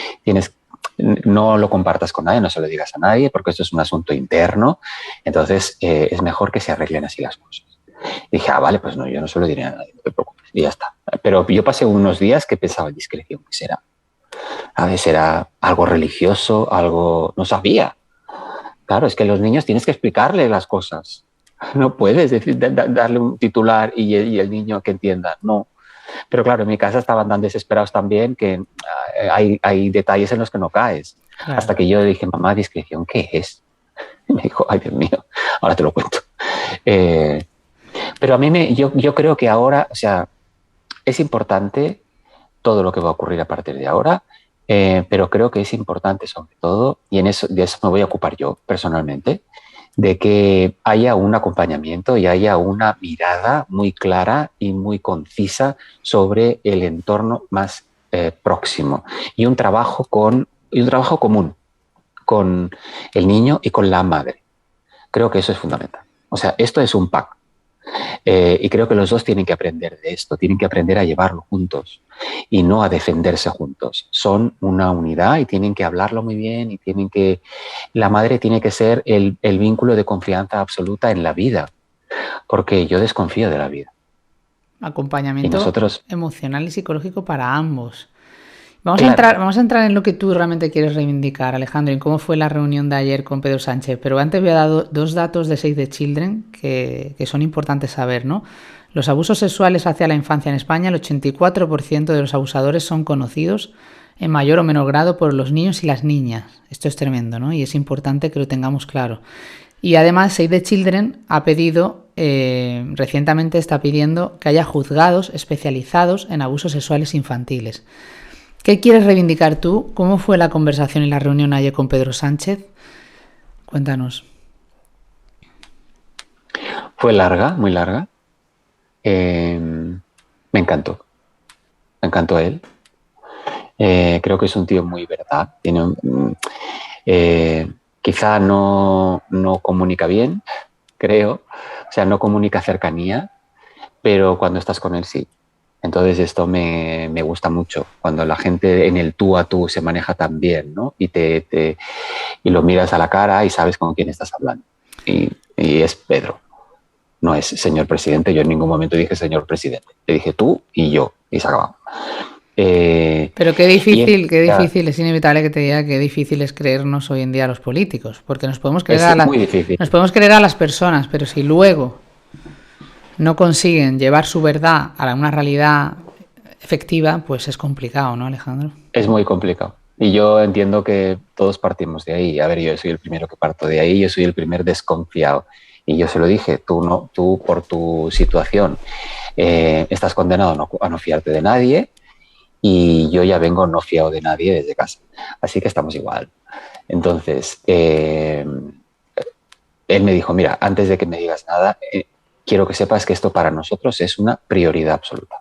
no lo compartas con nadie, no se lo digas a nadie, porque esto es un asunto interno, entonces es mejor que se arreglen así las cosas. Y dije, vale, pues no, yo no se lo diré a nadie, no te preocupes, y ya está. Pero yo pasé unos días que pensaba, discreción, ¿qué será? A ver, ¿será algo religioso? Algo... No sabía. Claro, es que a los niños tienes que explicarles las cosas. No puedes decir, darle un titular y el niño que entienda, no. Pero claro, en mi casa estaban tan desesperados también que hay detalles en los que no caes. Claro. Hasta que yo dije, mamá, discreción, ¿qué es? Y me dijo, ay, Dios mío, ahora te lo cuento. Pero a mí yo creo que ahora, o sea, es importante todo lo que va a ocurrir a partir de ahora, pero creo que es importante sobre todo, y de eso me voy a ocupar yo personalmente, de que haya un acompañamiento y haya una mirada muy clara y muy concisa sobre el entorno más próximo y un trabajo común con el niño y con la madre. Creo que eso es fundamental. O sea, esto es un pack. Y creo que los dos tienen que aprender de esto, tienen que aprender a llevarlo juntos y no a defenderse juntos. Son una unidad y tienen que hablarlo muy bien y la madre tiene que ser el vínculo de confianza absoluta en la vida, porque yo desconfío de la vida. Y Acompañamiento nosotros, emocional y psicológico para ambos. Vamos a claro, entrar, vamos a entrar en lo que tú realmente quieres reivindicar, Alejandro, en cómo fue la reunión de ayer con Pedro Sánchez. Pero antes voy a dar dos datos de Save the Children que son importantes saber, ¿no? Los abusos sexuales hacia la infancia en España, el 84% de los abusadores son conocidos en mayor o menor grado por los niños y las niñas. Esto es tremendo, ¿no? Y es importante que lo tengamos claro. Y además Save the Children ha pedido, recientemente está pidiendo que haya juzgados especializados en abusos sexuales infantiles. ¿Qué quieres reivindicar tú? ¿Cómo fue la conversación y la reunión ayer con Pedro Sánchez? Cuéntanos. fue larga, muy larga. Me encantó él. Creo que es un tío muy verdad. Quizá no comunica bien, creo. O sea, no comunica cercanía, pero cuando estás con él sí. Entonces esto me gusta mucho, cuando la gente en el tú a tú se maneja tan bien, ¿no? Y lo miras a la cara y sabes con quién estás hablando. Y es Pedro, no es señor presidente. Yo en ningún momento dije señor presidente. Le dije tú y yo, y se acabó. Pero qué difícil, es inevitable que te diga qué difícil es creernos hoy en día a los políticos, porque nos podemos creer Es muy difícil. nos podemos creer a las personas, pero si luego no consiguen llevar su verdad a una realidad efectiva, pues es complicado, ¿no, Alejandro? Es muy complicado. Y yo entiendo que todos partimos de ahí. A ver, yo soy el primero que parto de ahí, yo soy el primer desconfiado. Y yo se lo dije, tú por tu situación estás condenado a no fiarte de nadie, y yo ya vengo no fiado de nadie desde casa. Así que estamos igual. Entonces, él me dijo, mira, antes de que me digas nada, quiero que sepas que esto para nosotros es una prioridad absoluta.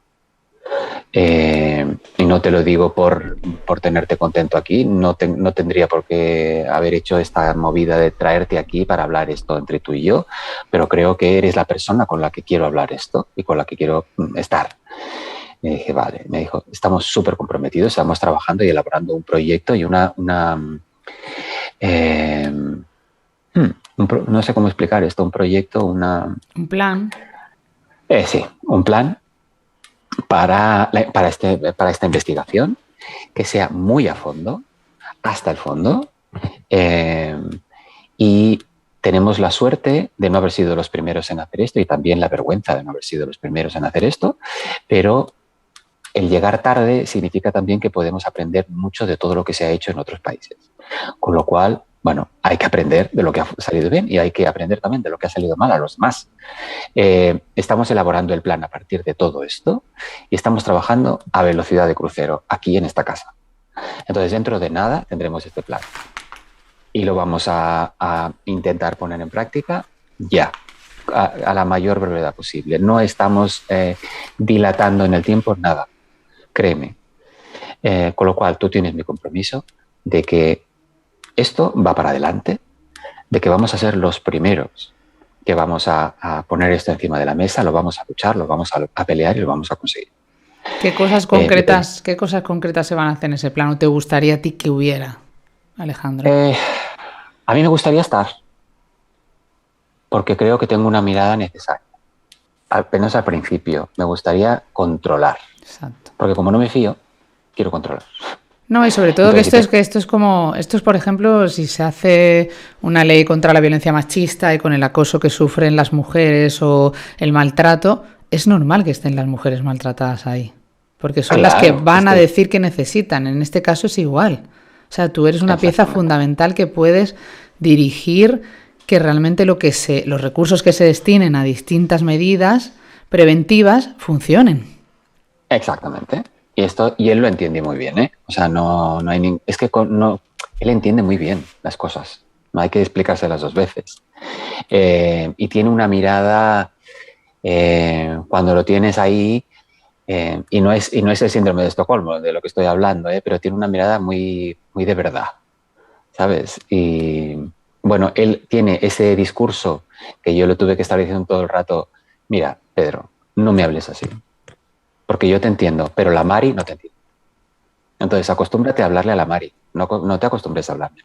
Y no te lo digo por tenerte contento aquí, no tendría por qué haber hecho esta movida de traerte aquí para hablar esto entre tú y yo, pero creo que eres la persona con la que quiero hablar esto y con la que quiero estar. Me dije, vale, me dijo, estamos súper comprometidos, estamos trabajando y elaborando un proyecto y no sé cómo explicar esto, un proyecto, Un plan. Sí, un plan para esta investigación que sea muy a fondo, hasta el fondo, y tenemos la suerte de no haber sido los primeros en hacer esto y también la vergüenza de no haber sido los primeros en hacer esto, pero el llegar tarde significa también que podemos aprender mucho de todo lo que se ha hecho en otros países. Con lo cual, bueno, hay que aprender de lo que ha salido bien y hay que aprender también de lo que ha salido mal a los demás. Estamos elaborando el plan a partir de todo esto y estamos trabajando a velocidad de crucero aquí en esta casa. Entonces, dentro de nada tendremos este plan y lo vamos a intentar poner en práctica ya, a la mayor brevedad posible. No estamos dilatando en el tiempo nada, créeme. Con lo cual, tú tienes mi compromiso de que esto va para adelante, de que vamos a ser los primeros que vamos a poner esto encima de la mesa, lo vamos a luchar, lo vamos a pelear y lo vamos a conseguir. ¿Qué cosas concretas se van a hacer en ese plan o te gustaría a ti que hubiera, Alejandro? A mí me gustaría estar, porque creo que tengo una mirada necesaria. Apenas al principio, me gustaría controlar. Exacto. Porque como no me fío, quiero controlar. No, y sobre todo entonces, que esto es, por ejemplo, si se hace una ley contra la violencia machista y con el acoso que sufren las mujeres o el maltrato, es normal que estén las mujeres maltratadas ahí, porque son las que van a decir que necesitan. En este caso es igual. O sea, tú eres una pieza fundamental que puedes dirigir que realmente los recursos que se destinen a distintas medidas preventivas funcionen. Exactamente. Y él lo entiende muy bien, ¿eh? O sea, no hay es que él entiende muy bien las cosas. no hay que explicárselas 2 veces. Y tiene una mirada, cuando lo tienes ahí, y no es el síndrome de Estocolmo de lo que estoy hablando, pero tiene una mirada muy, muy de verdad, ¿sabes? Y bueno, él tiene ese discurso que yo le tuve que estar diciendo todo el rato: mira, Pedro, no me hables así, porque yo te entiendo, pero la Mari no te entiende. Entonces acostúmbrate a hablarle a la Mari, no te acostumbres a hablarle.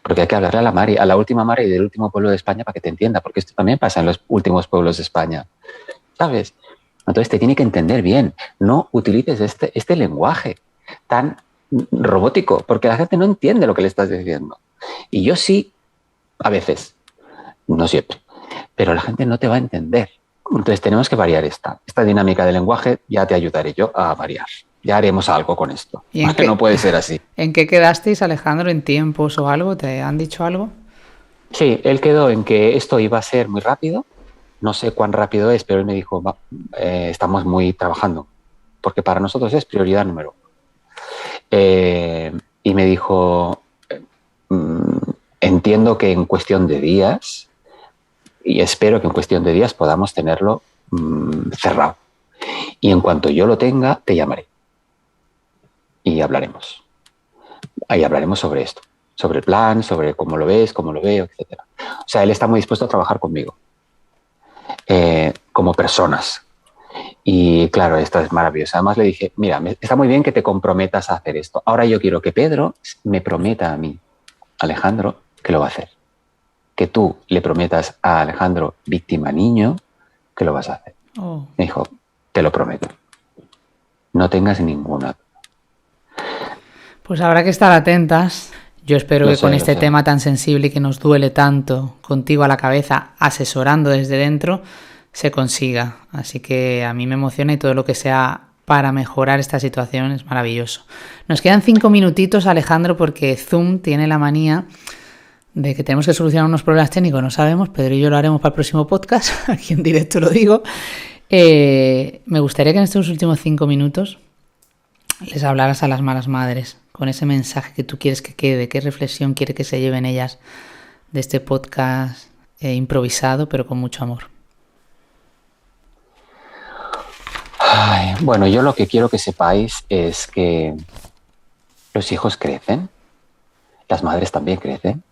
Porque hay que hablarle a la Mari, a la última Mari del último pueblo de España, para que te entienda, porque esto también pasa en los últimos pueblos de España, ¿sabes? Entonces te tiene que entender bien. No utilices este lenguaje tan robótico, porque la gente no entiende lo que le estás diciendo. Y yo sí, a veces, no siempre, pero la gente no te va a entender. Entonces tenemos que variar esta dinámica de lenguaje. Ya te ayudaré yo a variar. Ya haremos algo con esto. ¿Y Porque no puede ser así. en qué quedasteis, Alejandro, en tiempos o algo? ¿Te han dicho algo? Sí, él quedó en que esto iba a ser muy rápido. No sé cuán rápido es, pero él me dijo: estamos muy trabajando, porque para nosotros es prioridad número 1. Y me dijo: entiendo que en cuestión de días, y espero que en cuestión de días podamos tenerlo cerrado. Y en cuanto yo lo tenga, te llamaré. Y hablaremos. Ahí hablaremos sobre esto, sobre el plan, sobre cómo lo ves, cómo lo veo, etc. O sea, él está muy dispuesto a trabajar conmigo, como personas. Y claro, esto es maravilloso. Además le dije: mira, está muy bien que te comprometas a hacer esto. Ahora yo quiero que Pedro me prometa a mí, Alejandro, que lo va a hacer. Que tú le prometas a Alejandro, víctima niño, que lo vas a hacer. Oh. Me dijo: te lo prometo. No tengas ninguna. Pues habrá que estar atentas. Yo espero que con este tema tan sensible y que nos duele tanto, contigo a la cabeza, asesorando desde dentro, se consiga. Así que a mí me emociona, y todo lo que sea para mejorar esta situación es maravilloso. Nos quedan 5 minutitos, Alejandro, porque Zoom tiene la manía de que tenemos que solucionar unos problemas técnicos. No sabemos, Pedro y yo lo haremos para el próximo podcast. Aquí en directo lo digo. Me gustaría que en estos últimos 5 minutos les hablaras a las malas madres con ese mensaje que tú quieres que quede, qué reflexión quiere que se lleven ellas de este podcast improvisado, pero con mucho amor. Ay, bueno, yo lo que quiero que sepáis es que los hijos crecen, las madres también crecen,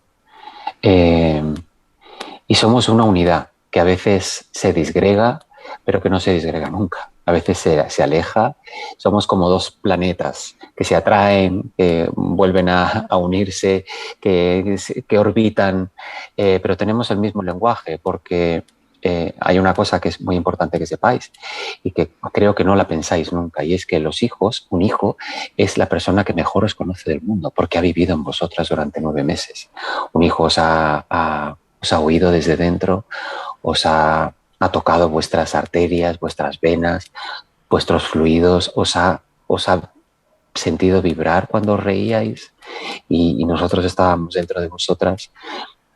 y somos una unidad que a veces se disgrega, pero que no se disgrega nunca. A veces se aleja. Somos como 2 planetas que se atraen, que vuelven a unirse, que orbitan, pero tenemos el mismo lenguaje, porque hay una cosa que es muy importante que sepáis y que creo que no la pensáis nunca, y es que los hijos, un hijo es la persona que mejor os conoce del mundo, porque ha vivido en vosotras durante 9 meses. Un hijo os ha oído desde dentro, os ha tocado vuestras arterias, vuestras venas, vuestros fluidos, os ha sentido vibrar cuando os reíais, y nosotros estábamos dentro de vosotras.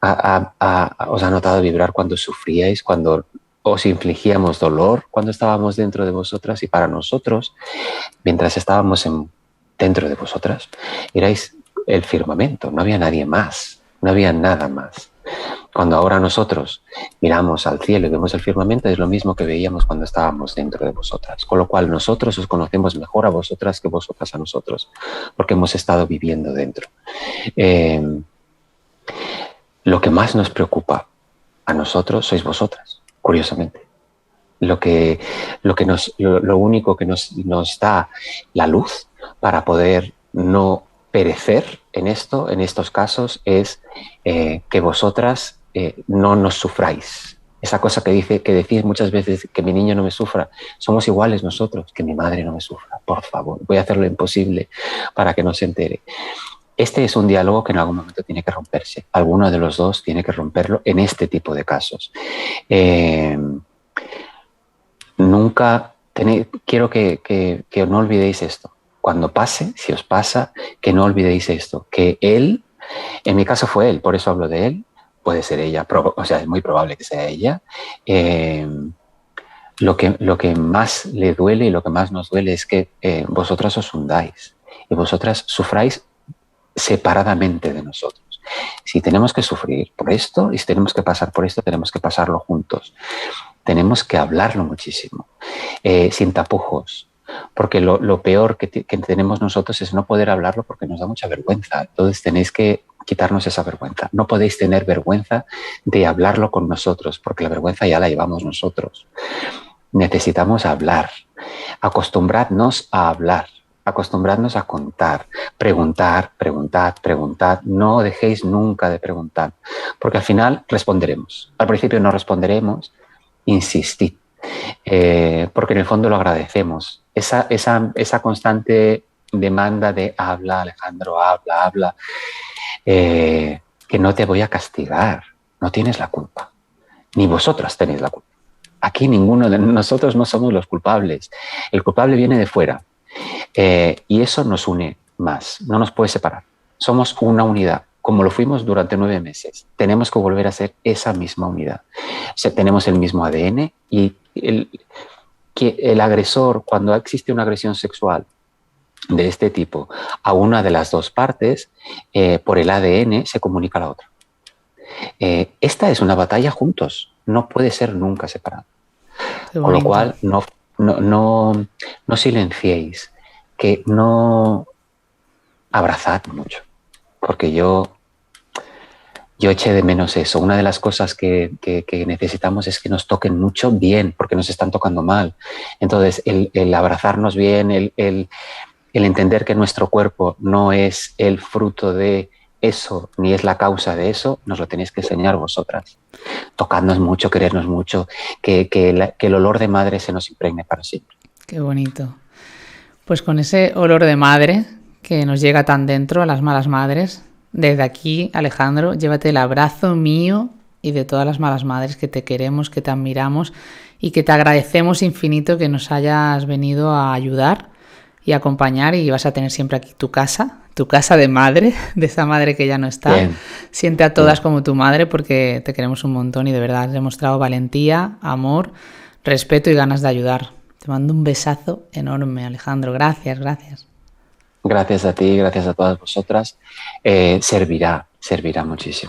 Os ha notado vibrar cuando sufríais, cuando os infligíamos dolor, cuando estábamos dentro de vosotras. Y para nosotros, mientras estábamos dentro de vosotras, erais el firmamento, no había nadie más, no había nada más. Cuando ahora nosotros miramos al cielo y vemos el firmamento, es lo mismo que veíamos cuando estábamos dentro de vosotras. Con lo cual nosotros os conocemos mejor a vosotras que vosotras a nosotros, porque hemos estado viviendo dentro. Lo que más nos preocupa a nosotros sois vosotras, curiosamente. Lo único que nos da la luz para poder no perecer en estos casos, es que vosotras no nos sufráis. Esa cosa que decís muchas veces, que mi niño no me sufra. Somos iguales nosotros, que mi madre no me sufra. Por favor, voy a hacer lo imposible para que no se entere. Este es un diálogo que en algún momento tiene que romperse. Alguno de los dos tiene que romperlo en este tipo de casos. Quiero que no olvidéis esto. Cuando pase, si os pasa, que no olvidéis esto. Que él, en mi caso fue él, por eso hablo de él, puede ser ella, o sea, es muy probable que sea ella. Lo que más le duele y lo que más nos duele es que vosotras os hundáis y vosotras sufráis separadamente de nosotros. Si tenemos que sufrir por esto y si tenemos que pasar por esto, tenemos que pasarlo juntos. Tenemos que hablarlo muchísimo, sin tapujos, porque lo peor que tenemos nosotros es no poder hablarlo porque nos da mucha vergüenza. Entonces tenéis que quitarnos esa vergüenza. No podéis tener vergüenza de hablarlo con nosotros, porque la vergüenza ya la llevamos nosotros. Necesitamos hablar. Acostumbradnos a hablar. Acostumbradnos a contar, preguntad. No dejéis nunca de preguntar, porque al final responderemos. Al principio no responderemos, insistid, porque en el fondo lo agradecemos. Esa constante demanda de habla, Alejandro, habla, que no te voy a castigar, no tienes la culpa, ni vosotras tenéis la culpa. Aquí ninguno de nosotros no somos los culpables. El culpable viene de fuera. Y eso nos une más, no nos puede separar. Somos una unidad, como lo fuimos durante 9 meses. Tenemos que volver a ser esa misma unidad. O sea, tenemos el mismo ADN y el agresor, cuando existe una agresión sexual de este tipo a una de las dos partes, por el ADN se comunica a la otra. Esta es una batalla juntos, no puede ser nunca separada. Con lo cual, no silenciéis, que no abrazad mucho, porque yo eché de menos eso. Una de las cosas que necesitamos es que nos toquen mucho bien, porque nos están tocando mal. Entonces, el abrazarnos bien, el entender que nuestro cuerpo no es el fruto de eso, ni es la causa de eso, nos lo tenéis que enseñar vosotras. Tocadnos mucho, querernos mucho, que el olor de madre se nos impregne para siempre. Qué bonito. Pues con ese olor de madre que nos llega tan dentro a las malas madres, desde aquí, Alejandro, llévate el abrazo mío y de todas las malas madres que te queremos, que te admiramos y que te agradecemos infinito que nos hayas venido a ayudar y acompañar, y vas a tener siempre aquí tu casa de madre, de esa madre que ya no está. Bien. Siente a todas como tu madre, porque te queremos un montón y de verdad has demostrado valentía, amor, respeto y ganas de ayudar. Te mando un besazo enorme, Alejandro. Gracias. Gracias a ti, gracias a todas vosotras. Servirá muchísimo.